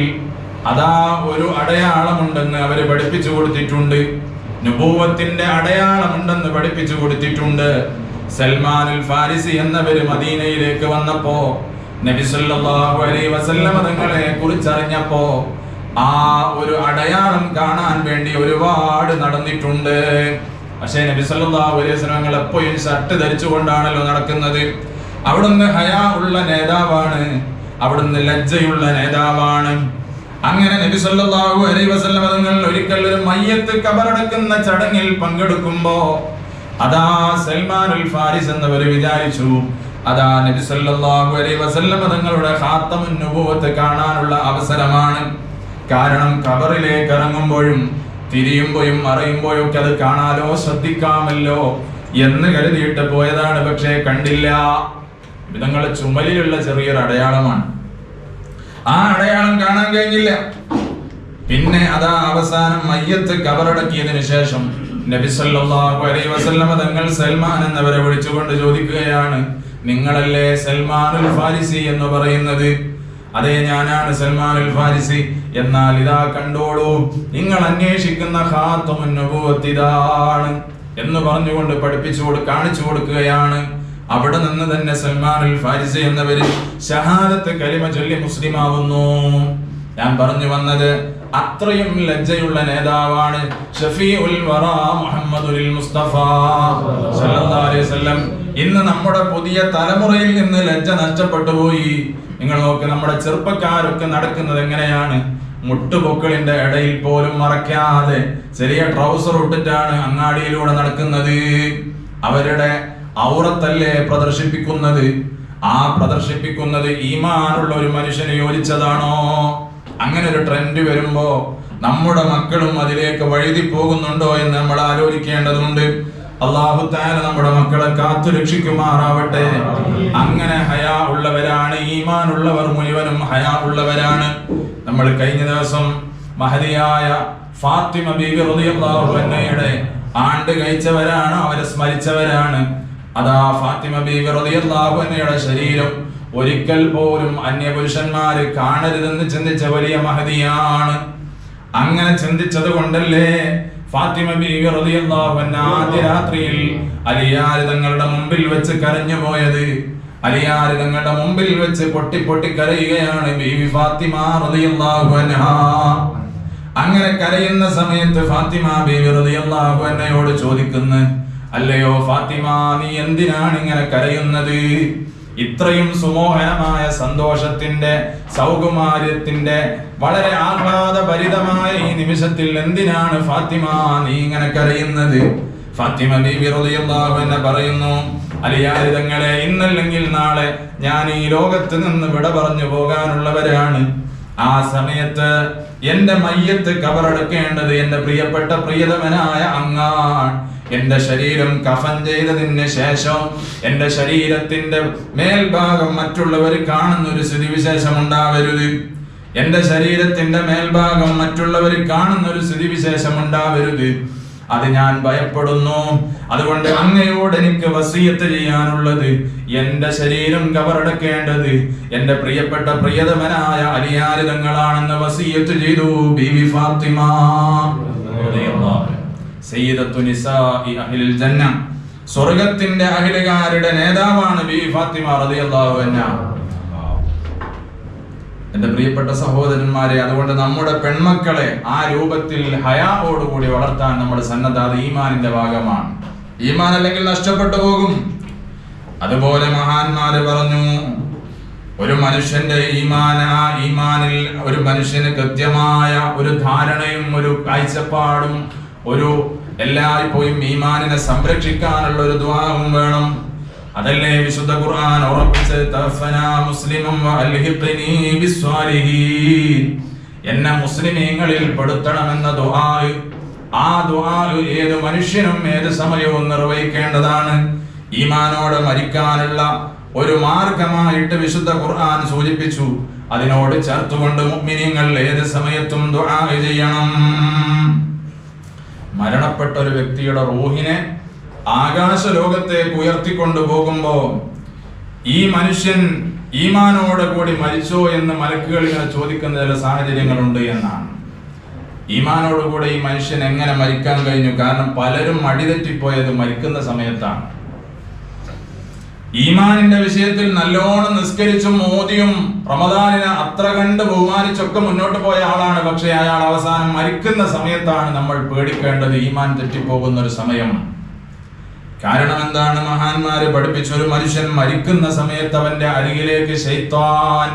അതാ ഒരു അടയാളമുണ്ടെന്ന് അവര് പഠിപ്പിച്ചു കൊടുത്തിട്ടുണ്ട്. നുബുവത്തിന്റെ അടയാളമുണ്ടെന്ന് പഠിപ്പിച്ചു കൊടുത്തിട്ടുണ്ട്. സൽമാനുൽ ഫാരിസി എന്നവര് മദീനയിലേക്ക് വന്നപ്പോ നബി സല്ലല്ലാഹു അലൈഹി വസല്ലം തങ്ങളെ കുറിച്ചറിഞ്ഞപ്പോ ആ ഒരു അടയാളം കാണാൻ വേണ്ടി ഒരുപാട് നടന്നിട്ടുണ്ട്. പക്ഷേ നബി സല്ലല്ലാഹു അലൈഹി വസല്ലം തങ്ങൾ എപ്പോഴും ഷർട്ട് ധരിച്ചുകൊണ്ടാണല്ലോ നടക്കുന്നത്. അവിടുന്ന് ഹയാ ഉള്ള നേതാവാണ്, അവിടുന്ന് ലജ്ജയുള്ള നേതാവാണ്. അങ്ങനെ നബി സല്ലല്ലാഹു അലൈഹി വസല്ലം തങ്ങൾ ഒരിക്കൽ ഒരു മയ്യത്ത് ഖബറടക്കുന്ന ചടങ്ങിൽ പങ്കെടുക്കുമ്പോ അതാ സൽമാനുൽ ഫാരിസ് എന്നവര് വിചാരിച്ചു അതാ നബി സല്ലല്ലാഹു അലൈഹി വസല്ലം തങ്ങളുടെ ഖാത്തമുൻ നുബുവത്ത് കാണാനുള്ള അവസരമാണ്. കാരണം ഖബറിലേക്ക് ഇറങ്ങുമ്പോഴും തിരിയുമ്പോഴും മറയുമ്പോഴും ഒക്കെ അത് കാണാലോ, ശ്രദ്ധിക്കാമല്ലോ എന്ന് കരുതിയിട്ട് പോയതാണ്. പക്ഷേ കണ്ടില്ല. തങ്ങളുടെ ചുമലിലുള്ള ചെറിയൊരു അടയാളമാണ്. ആ അടയാളം കാണാൻ കഴിഞ്ഞില്ല. പിന്നെ അതാ അവസാനം മയ്യത്ത് കബറടക്കിയതിനു ശേഷം നബി സല്ലല്ലാഹു അലൈഹി വസല്ലമ തങ്ങൾ സൽമാൻ എന്നവരെ വിളിച്ചുകൊണ്ട് ചോദിക്കുകയാണ്, നിങ്ങളല്ലേ സൽമാനുൽ ഫാരിസി എന്ന് പറയുന്നത്? അതെ, ഞാനാണ് സൽമാനുൽ ഫാരിസി. എന്നാൽ ഇതാ കണ്ടോളൂ, നിങ്ങൾ അന്വേഷിക്കുന്ന ഖാത്തമുൻ നബുവത്ത് ഇതാണ് എന്ന് പറഞ്ഞുകൊണ്ട് കാണിച്ചു കൊടുക്കുകയാണ്. അവിടെ നിന്ന് തന്നെ സൽമാനുൽ ഫാരിസി എന്നവര് ഷഹാദത്ത് കലിമ ചൊല്ലി മുസ്ലിമാവുന്നു. ഞാൻ പറഞ്ഞു വന്നത്, അത്രയും ലജ്ജയുള്ള നേതാവാണ് ഷഫീഉൽ വറാ മുഹമ്മദുൽ മുസ്തഫ സല്ലല്ലാഹു അലൈഹി വസല്ലം. ഇന്ന് നമ്മുടെ പുതിയ തലമുറയിൽ നിന്ന് ലജ്ജ നഷ്ടപ്പെട്ടു പോയി. നിങ്ങൾ നോക്ക്, നമ്മുടെ ചെറുപ്പക്കാരൊക്കെ നടക്കുന്നത് എങ്ങനെയാണ്? മുട്ടുപൊക്കളിന്റെ ഇടയിൽ പോലും മറക്കാതെ ചെറിയ ട്രൗസർ ഇട്ടിട്ടാണ് അങ്ങാടിയിലൂടെ നടക്കുന്നത്. അവരുടെ ഔറത്തല്ലേ പ്രദർശിപ്പിക്കുന്നത്? ആ പ്രദർശിപ്പിക്കുന്നത് ഈമാനുള്ള ഒരു മനുഷ്യന് യോജിച്ചതാണോ? അങ്ങനെ ഒരു ട്രെൻഡ് വരുമ്പോ നമ്മുടെ മക്കളും അതിലേക്ക് വഴുതി പോകുന്നുണ്ടോ എന്ന് നമ്മൾ ആലോചിക്കേണ്ടതുണ്ട്. അല്ലാഹു തആല നമ്മുടെ മക്കളെ കാത്തു രക്ഷിക്കുമാറാവട്ടെ. അങ്ങനെ ഹയാ ഉള്ളവരാണ്, ഈമാൻ ഉള്ളവർ മുഴുവനും ഹയാ ഉള്ളവരാണ്. നമ്മൾ കഴിഞ്ഞ ദിവസം മഹദിയായ ഫാത്തിമ ബീവി റളിയല്ലാഹു അൻഹയുടെ ആണ്ട് കഴിച്ചവരാണ്, അവരെ സ്മരിച്ചവരാണ്. അതാ ഫാത്തിമ ബീവി റളിയല്ലാഹു അൻഹയുടെ ശരീരം ഒരിക്കൽ പോലും അന്യപുരുഷന്മാര് കാണരുതെന്ന് ചിന്തിച്ച വലിയ മഹദിയാണ്. അങ്ങനെ ചിന്തിച്ചത് കൊണ്ടല്ലേ ഫാത്തിമ ബീവി റളിയല്ലാഹു അൻഹ ആദ്യ രാത്രിയിൽ അലിയാർ തങ്ങളുടെ മുമ്പിൽ വെച്ച് കരഞ്ഞു പോയത്. അലിയാർ തങ്ങളുടെ മുമ്പിൽ വെച്ച് പൊട്ടി പൊട്ടി കരയുകയാണ് ബീവി ഫാത്തിമ റളിയല്ലാഹു അൻഹ. അങ്ങനെ കരയുന്ന സമയത്ത് ഫാത്തിമ ബീവി റളിയല്ലാഹു അൻഹയോട് ചോദിക്കുന്നു, അല്ലയോ ഫാത്തിമ, നീ എന്തിനാണ് ഇങ്ങനെ കരയുന്നത്? ഇത്രയും സുമോഹനമായ സന്തോഷത്തിന്റെ, സൗകുമാര്യത്തിന്റെ, വളരെ ആഹ്ലാദഭരിതമായ ഈ നിമിഷത്തിൽ എന്തിനാണ് ഫാത്തിമ നീ ഇങ്ങനെ കരയുന്നത്? ഫാത്തിമ ബീവി റളിയല്ലാഹു അൻഹ പറയുന്നു, അലിയാർ തങ്ങളെ, ഇന്നല്ലെങ്കിൽ നാളെ ഞാൻ ഈ ലോകത്ത് നിന്ന് വിട പറഞ്ഞു പോകാനുള്ളവരാണ്. ആ സമയത്ത് എന്റെ മയ്യത്ത് കബറടക്കേണ്ടത് എന്റെ പ്രിയപ്പെട്ട പ്രിയതമനായ അങ്ങാണ്. എന്റെ ശരീരം കഫൻ ചെയ്തതിന് ശേഷം എന്റെ ശരീരത്തിന്റെ മേൽഭാഗം മറ്റുള്ളവർ കാണുന്ന ഒരു സ്ഥിതിവിശേഷം ഉണ്ടാവരുത്. എന്റെ ശരീരത്തിന്റെ മേൽഭാഗം മറ്റുള്ളവർ കാണുന്ന ഒരു സ്ഥിതിവിശേഷം ഉണ്ടാവരുത്. അത് ഞാൻ ഭയപ്പെടുന്നു. അതുകൊണ്ട് അങ്ങയോട് എനിക്ക് വസിയത്ത് ചെയ്യാനുള്ളത്, എന്റെ ശരീരം കബറടക്കേണ്ടത് എന്റെ പ്രിയപ്പെട്ട പ്രിയതമനായ അലിയാർ തങ്ങളാണെന്ന് വസിയത്ത് ചെയ്തു ബീവി ഫാത്തിമ സയ്യിദത്തു നിസാഇ അഹ്ലിൽ ജന്ന. സ്വർഗ്ഗത്തിന്റെ അഹ്ലുകാരുടെ നേതാവാണ് ബീവി ഫാത്തിമ റളിയല്ലാഹു അൻഹ. എന്റെ പ്രിയപ്പെട്ട സഹോദരന്മാരെ, അതുകൊണ്ട് നമ്മുടെ പെൺമക്കളെ ആ രൂപത്തിൽ ഹയാഓടുകൂടി വളർത്താൻ നമ്മൾ സന്നദ്ധത ഈമാനിന്റെ ഭാഗമാണ്. ഈമാൻ അല്ലെങ്കിൽ നഷ്ടപ്പെട്ടു പോകും. അതുപോലെ മഹാന്മാര് പറഞ്ഞു, ഒരു മനുഷ്യന്റെ ഈമാനിൽ ഒരു മനുഷ്യന് കൃത്യമായ ഒരു ധാരണയും ഒരു കാഴ്ചപ്പാടും ഒരു എല്ലായ്പ്പോഴും ഈമാനിനെ സംരക്ഷിക്കാനുള്ള ഒരു ദുആവും വേണം. അതല്ലേ വിശുദ്ധ ഖുർആൻ ഉറപ്പിച്ച്, തവഫനാ മുസ്ലിമൻ വഅൽഹിഖ്നി ബിസ്സാലിഹീൻ, എന്നെ മുസ്ലിമീങ്ങളിൽ പെടുത്തണമെന്ന ദുആ. ആ ദുആ ഏത് മനുഷ്യനും ഏത് സമയവും നിർവഹിക്കേണ്ടതാണ്. ഈമാനോടെ മരിക്കാനുള്ള ഒരു മാർഗമായിട്ട് വിശുദ്ധ ഖുർആൻ സൂചിപ്പിച്ചു. അതിനോട് ചേർത്തുകൊണ്ട് മുഅ്മിനീങ്ങൾ ഏത് സമയത്തും ദുആ ചെയ്യണം. മരണപ്പെട്ട ഒരു വ്യക്തിയുടെ റൂഹിനെ ആകാശ ലോകത്തേക്ക് ഉയർത്തിക്കൊണ്ടു പോകുമ്പോ ഈ മനുഷ്യൻ ഈമാനോടെ കൂടി മരിച്ചോ എന്ന് മലക്കുകൾ ഇങ്ങനെ ചോദിക്കുന്ന ചില സാഹചര്യങ്ങളുണ്ട് എന്നാണ്. ഈമാനോടുകൂടെ ഈ മനുഷ്യൻ എങ്ങനെ മരിക്കാൻ കഴിഞ്ഞു? കാരണം പലരും അടിതെറ്റിപ്പോയത് മരിക്കുന്ന സമയത്താണ്. ഈമാനിന്റെ വിഷയത്തിൽ നല്ലോണം നിസ്കരിച്ചും മോദിയും റമദാനിനെ അത്ര കണ്ട് ബഹുമാനിച്ചൊക്കെ മുന്നോട്ട് പോയ ആളാണ്. പക്ഷെ അയാൾ അവസാനം മരിക്കുന്ന സമയത്താണ് നമ്മൾ പേടിക്കേണ്ടത്, ഈമാൻ തെറ്റിപ്പോകുന്ന ഒരു സമയം. കാരണം എന്താണ്? മഹാന്മാര് പഠിപ്പിച്ച, ഒരു മനുഷ്യൻ മരിക്കുന്ന സമയത്ത് അവന്റെ അരികിലേക്ക് ശൈത്താൻ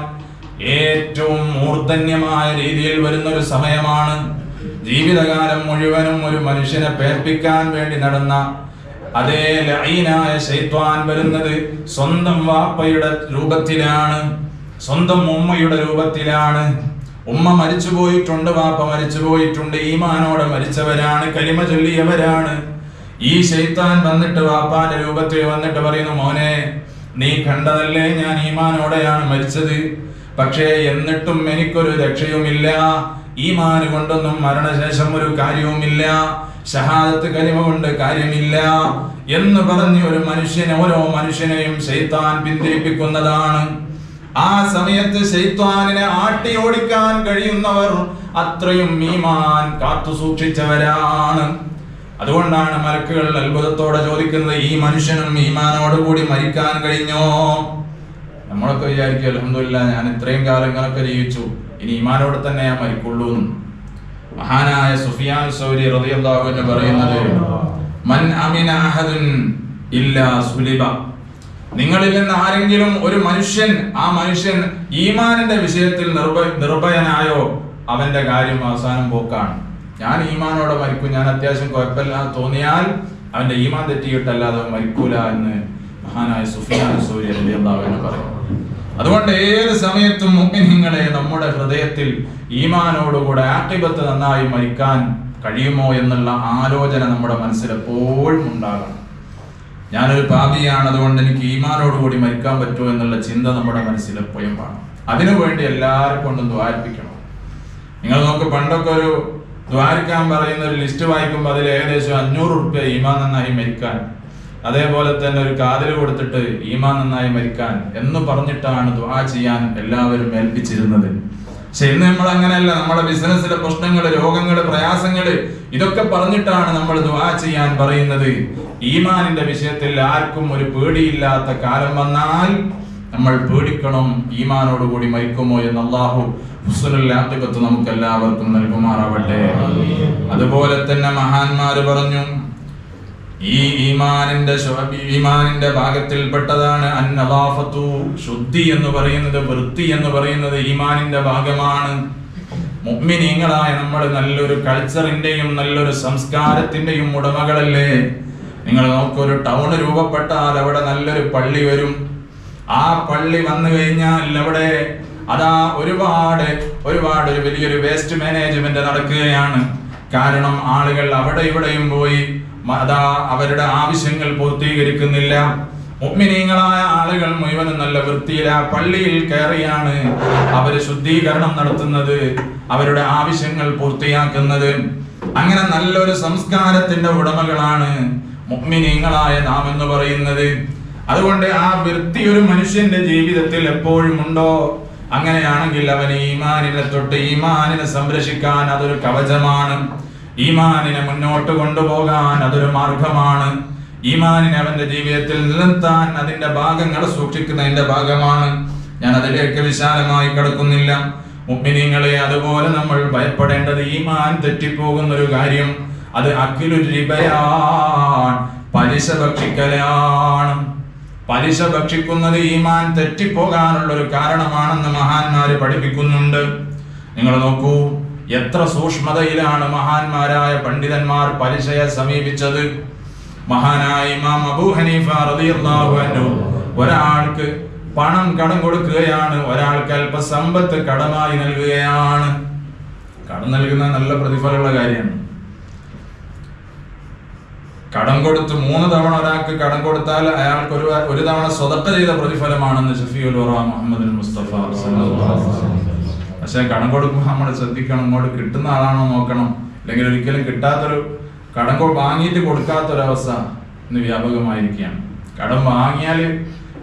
ഏറ്റവും മൂർധന്യമായ രീതിയിൽ വരുന്ന ഒരു സമയമാണ്. ജീവിതകാലം മുഴുവനും ഒരു മനുഷ്യനെ പേർപ്പിക്കാൻ വേണ്ടി നടന്ന അതേ ലഈനായ ശൈത്വാൻ വരുന്നത് സ്വന്തം വാപ്പയുടെ രൂപത്തിലാണ്, സ്വന്തം ഉമ്മയുടെ രൂപത്തിലാണ്. ഉമ്മ മരിച്ചു പോയിട്ടുണ്ട്, വാപ്പ മരിച്ചു പോയിട്ടുണ്ട്, ഈമാനോടെ മരിച്ചവരാണ്, കലിമ ചൊല്ലിയവരാണ്. ഈ ശൈത്താൻ വന്നിട്ട് വാപ്പാന്റെ രൂപത്തിൽ വന്നിട്ട് പറയുന്നു, മോനെ നീ കണ്ടതല്ലേ ഞാൻ ഈമാനോടെയാണ് മരിച്ചത്, പക്ഷേ എന്നിട്ടും എനിക്കൊരു രക്ഷയുമില്ല. ഈമാൻ കൊണ്ടൊന്നും മരണശേഷം ഒരു കാര്യവുമില്ല, ഷഹാദത്ത് കലിമ കൊണ്ട് കാര്യമില്ല എന്ന് പറഞ്ഞ് ഓരോ മനുഷ്യനെയും ശൈത്താൻ പിന്തിരിപ്പിക്കുന്നതാണ്. ആ സമയത്ത് ശൈത്താനിനെ ആട്ടി ഓടിക്കാൻ കഴിയുന്നവർ അത്രയും ഈമാൻ കാത്തു സൂക്ഷിച്ചവരാണ്. അതുകൊണ്ടാണ് മലക്കുകൾ അത്ഭുതത്തോടെ ചോദിക്കുന്നത്, ഈ മനുഷ്യനും ഈമാനോടുകൂടി മരിക്കാൻ കഴിഞ്ഞോ? നമ്മളൊക്കെ വിചാരിക്കും അൽഹംദുലില്ലാ ഞാൻ ഇത്രയും കാലങ്ങളൊക്കെ ജീവിച്ചു, ഇനി ഈമാനോട് തന്നെ ഞാൻ മരിക്കുള്ളൂ. മഹാനായ സുഫിയാൻ സൗരി റളിയല്ലാഹു അൻഹു പറയുന്നത്, മൻ അമിന അഹദുൻ ഇല്ലാ സുലിബ. നിങ്ങളിൽ നിന്ന് ആരെങ്കിലും ഒരു മനുഷ്യൻ, ആ മനുഷ്യൻ ഈമാനിന്റെ വിഷയത്തിൽ നിർഭയനായോ അവന്റെ കാര്യം അവസാനം പോക്കാണ്. ഞാൻ ഈമാനോടെ മരിക്കും, ഞാൻ അത്യാവശ്യം കുഴപ്പമില്ല തോന്നിയാൽ അവന്റെ ഈമാൻ തെറ്റിയിട്ടല്ലാതെ മരിക്കൂല എന്ന് മഹാനായ സുഫിയാൻ സൗരി റളിയല്ലാഹു അൻഹു പറയും. അതുകൊണ്ട് ഏത് സമയത്തും മുഅ്മിനീങ്ങളെ നമ്മുടെ ഹൃദയത്തിൽ ഈമാനോടുകൂടെ ആഖിബത്ത് നന്നായി മരിക്കാൻ കഴിയുമോ എന്നുള്ള ആലോചന നമ്മുടെ മനസ്സിൽ എപ്പോഴും ഉണ്ടാകണം. ഞാനൊരു പാപിയാണ്, അതുകൊണ്ട് എനിക്ക് ഈമാനോടുകൂടി മരിക്കാൻ പറ്റുമോ എന്നുള്ള ചിന്ത നമ്മുടെ മനസ്സിൽ എപ്പോഴും വേണം. അതിനുവേണ്ടി എല്ലാവരും കൊണ്ടും ദ്വാരിപ്പിക്കണം. നിങ്ങൾ നോക്ക്, പണ്ടൊക്കെ ഒരു ദ്വാരിക്കാൻ പറയുന്ന ഒരു ലിസ്റ്റ് വായിക്കുമ്പോൾ അതിൽ ഏകദേശം 500 റുപ്യ ഈമാൻ നന്നായി മരിക്കാൻ, അതേപോലെ തന്നെ ഒരു കാതിൽ കൊടുത്തിട്ട് ഈമാൻ നന്നായി മരിക്കാൻ എന്ന് പറഞ്ഞിട്ടാണ് ദുആ ചെയ്യാൻ എല്ലാവരും ഏൽപ്പിച്ചിരുന്നത്. പക്ഷെ ഇന്ന് നമ്മൾ അങ്ങനെയല്ല. നമ്മുടെ ബിസിനസ്സിലെ പ്രശ്നങ്ങള്, രോഗങ്ങള്, പ്രയാസങ്ങള് ഇതൊക്കെ പറഞ്ഞിട്ടാണ് നമ്മൾ ദുആ ചെയ്യാൻ പറയുന്നത്. ഈമാനിന്റെ വിഷയത്തിൽ ആർക്കും ഒരു പേടിയില്ലാത്ത കാലം വന്നാൽ നമ്മൾ പേടിക്കണം, ഈമാനോടുകൂടി മരിക്കുമോ എന്ന്. അല്ലാഹു ഹുസ്നുൽ ആഖിബത്ത് നമുക്ക് എല്ലാവർക്കും നൽകുമാറാവട്ടെ. അതുപോലെ തന്നെ മഹാന്മാര് പറഞ്ഞു, ഈ ഈമാനിന്റെ ഭാഗത്തിൽപ്പെട്ടതാണ് അന്നദാഫത്തു, ശുദ്ധി എന്ന് പറയുന്നത്, വൃത്തി എന്ന് പറയുന്നത് ഈമാനിന്റെ ഭാഗമാണ്. മുഅ്മിനീങ്ങളായ നമ്മൾ നല്ലൊരു കൾച്ചറിന്റെയും നല്ലൊരു സംസ്കാരത്തിന്റെയും ഉടമകളല്ലേ? നിങ്ങൾ നോക്കൊരു ടൗൺ രൂപപ്പെട്ടാൽ അവിടെ നല്ലൊരു പള്ളി വരും. ആ പള്ളി വന്നു കഴിഞ്ഞാൽ അവിടെ അതാ ഒരുപാട് ഒരു വലിയൊരു വേസ്റ്റ് മാനേജ്മെന്റ് നടക്കുകയാണ്. കാരണം ആളുകൾ അവിടെ ഇവിടെയും പോയി അതാ അവരുടെ ആവശ്യങ്ങൾ പൂർത്തീകരിക്കുന്നില്ല. മുഅ്മിനീങ്ങളായ ആളുകൾ മുഴുവനും നല്ല വൃത്തിയിൽ ആ പള്ളിയിൽ കയറിയാണ് അവര് ശുദ്ധീകരണം നടത്തുന്നത്, അവരുടെ ആവശ്യങ്ങൾ പൂർത്തിയാക്കുന്നത്. അങ്ങനെ നല്ലൊരു സംസ്കാരത്തിന്റെ ഉടമകളാണ് മുഅ്മിനീങ്ങളായ നാം എന്ന് പറയുന്നത്. അതുകൊണ്ട് ആ വൃത്തി ഒരു മനുഷ്യന്റെ ജീവിതത്തിൽ എപ്പോഴും ഉണ്ടോ? അങ്ങനെയാണെങ്കിൽ അവന് ഈമാനിനെ സംരക്ഷിക്കാൻ അതൊരു കവചമാണ്. ഈമാനിനെ മുന്നോട്ട് കൊണ്ടുപോകാൻ അതൊരു മാർഗമാണ്. ഈമാനിനെ അവന്റെ ജീവിതത്തിൽ നിലനിർത്താൻ അതിന്റെ ഭാഗങ്ങൾ സൂക്ഷിക്കുന്നതിന്റെ ഭാഗമാണ്. ഞാൻ അതിലേക്ക് വിശാലമായി കടക്കുന്നില്ല. മുഅ്മിനീങ്ങളെ, അതുപോലെ നമ്മൾ ഭയപ്പെടേണ്ടത് ഈമാൻ തെറ്റിപ്പോകുന്ന ഒരു കാര്യം, അത് അഖിലുൽ റിബയാൻ, പലിശ ഭക്ഷിക്കലാണ്. പലിശ ഭക്ഷിക്കുന്നത് ഈമാൻ തെറ്റിപ്പോകാനുള്ള ഒരു കാരണമാണെന്ന് മഹാന്മാര് പഠിപ്പിക്കുന്നുണ്ട്. നിങ്ങൾ നോക്കൂ, എത്ര സൂക്ഷ്മതയിലാണ് മഹാന്മാരായ പണ്ഡിതന്മാർ പലിശയെ സമീപിച്ചത്. മഹാനായ ഇമാം അബൂ ഹനീഫ റളിയല്ലാഹു അൻഹു ഒരാൾക്ക് പണം കടം കൊടുക്കുകയാണ്, ഒരാൾക്ക് അല്പ സമ്പത്ത് കടമായി നൽകുകയാണ്. കടം നൽകുന്ന നല്ല പ്രതിഫലമുള്ള കാര്യമാണ്. കടം കൊടുത്ത് 3 തവണ ഒരാൾക്ക് കടം കൊടുത്താൽ അയാൾക്ക് ഒരു തവണ സ്വതക്ക ചെയ്ത പ്രതിഫലമാണെന്ന് ഷഫീഉൽ വറ മുഹമ്മദ് മുസ്തഫ സല്ലല്ലാഹു അലൈഹി വസല്ലം. പക്ഷെ കടം കൊടുക്കുമ്പോൾ നമ്മൾ ശ്രദ്ധിക്കണം, ഇങ്ങോട്ട് കിട്ടുന്ന ആളാണോ നോക്കണം. അല്ലെങ്കിൽ ഒരിക്കലും കിട്ടാത്തൊരു കടം വാങ്ങിയിട്ട് കൊടുക്കാത്തൊരവസ്ഥ ഇന്ന് വ്യാപകമായിരിക്കുകയാണ്. കടം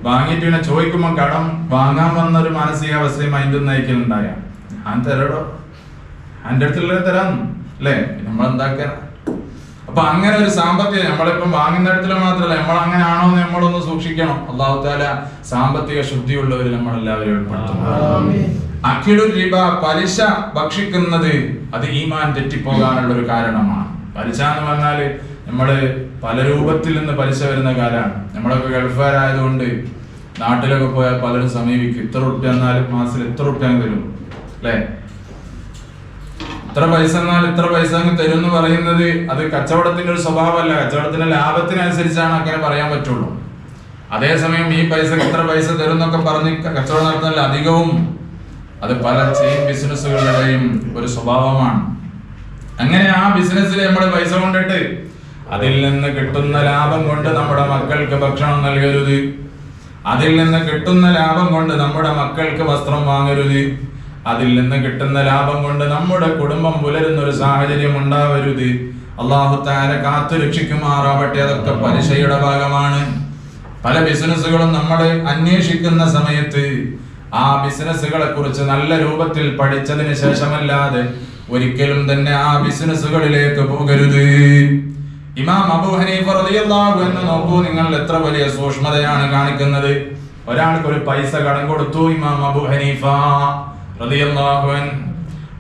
വാങ്ങിയിട്ട് പിന്നെ ചോദിക്കുമ്പോൾ കടം വാങ്ങാൻ വന്നൊരു മാനസികാവസ്ഥയും അതിൻ്റെ നയിക്കലുണ്ടായ ഞാൻ തരടോ, എൻ്റെ അടുത്തുള്ളത് തരാം അല്ലേ, നമ്മളെന്താക്കാൻ. അപ്പൊ അങ്ങനെ ഒരു സാമ്പത്തിക, നമ്മളിപ്പം വാങ്ങുന്നിടത്തിൽ മാത്രമല്ല, നമ്മൾ അങ്ങനെ ആണോ എന്ന് നമ്മളൊന്ന് സൂക്ഷിക്കണം. അല്ലാഹു തആല സാമ്പത്തിക ശുദ്ധിയുള്ളവരിൽ നമ്മളെല്ലാവരും ഉൾപ്പെടുത്തണം. അഖിലുർ റിബ, പലിശ ഭക്ഷിക്കുന്നത് അത് ഈമാൻ തെറ്റിപ്പോകാനുള്ള ഒരു കാരണമാണ്. പലിശ എന്ന് പറഞ്ഞാല് നമ്മള് പല രൂപത്തിൽ നിന്ന് പലിശ വരുന്ന കാലമാണ്. നമ്മളൊക്കെ ഗൾഫുകാരായതുകൊണ്ട് നാട്ടിലൊക്കെ പോയാൽ പലരും സമീപിക്കും, ഇത്ര റുപ്യ എന്നാലും മാസത്തിൽ ഇത്ര റുപ്യ തരും അല്ലെ, ഇത്ര പൈസ എന്നാൽ ഇത്ര പൈസ തരും എന്ന് പറയുന്നത് അത് കച്ചവടത്തിന്റെ ഒരു സ്വഭാവമല്ല. കച്ചവടത്തിന്റെ ലാഭത്തിനനുസരിച്ചാണ് അങ്ങനെ പറയാൻ പറ്റുള്ളൂ. അതേസമയം ഈ പൈസ ഇത്ര പൈസ തരും എന്നൊക്കെ പറഞ്ഞ് കച്ചവടം നടത്തുന്നില്ല അധികവും അത് പല ചെയിൻ ബിസിനസ്സുകളുടെയും ഒരു സ്വഭാവമാണ്. അങ്ങനെ ആ ബിസിനസ്സിൽ നമ്മൾ പൈസ കൊണ്ടിട്ട് അതിൽ നിന്ന് കിട്ടുന്ന ലാഭം കൊണ്ട് നമ്മുടെ മക്കൾക്ക് ഭക്ഷണം നൽകരുത്, അതിൽ നിന്ന് കിട്ടുന്ന ലാഭം കൊണ്ട് നമ്മുടെ മക്കൾക്ക് വസ്ത്രം വാങ്ങരുത്, അതിൽ നിന്ന് കിട്ടുന്ന ലാഭം കൊണ്ട് നമ്മുടെ കുടുംബം പുലരുന്ന ഒരു സാഹചര്യം ഉണ്ടാവരുത്. അല്ലാഹു തആല കാത്തു രക്ഷിക്കുമാറാവട്ടെ. അതൊക്കെ പലിശയുടെ ഭാഗമാണ്. പല ബിസിനസ്സുകളും നമ്മൾ അന്വേഷിക്കുന്ന സമയത്ത് ആ ബിസിനസ്സുകളെ കുറിച്ച് നല്ല രൂപത്തിൽ പഠിച്ചതിന് ശേഷമല്ലാതെ ഒരിക്കലും തന്നെ ആ ബിസിനസ്സുകളിലേക്ക് പോകരുത്. ഇമാം അബൂ ഹനീഫ റളിയല്ലാഹു അൻഹു നോക്കൂ, നിങ്ങൾ എത്ര വലിയ സൂക്ഷ്മതയാണ് കാണിക്കുന്നത്. ഒരാൾക്ക് ഒരു പൈസ കടം കൊടുത്തു ഇമാം അബൂ ഹനീഫ റളിയല്ലാഹു അൻഹു.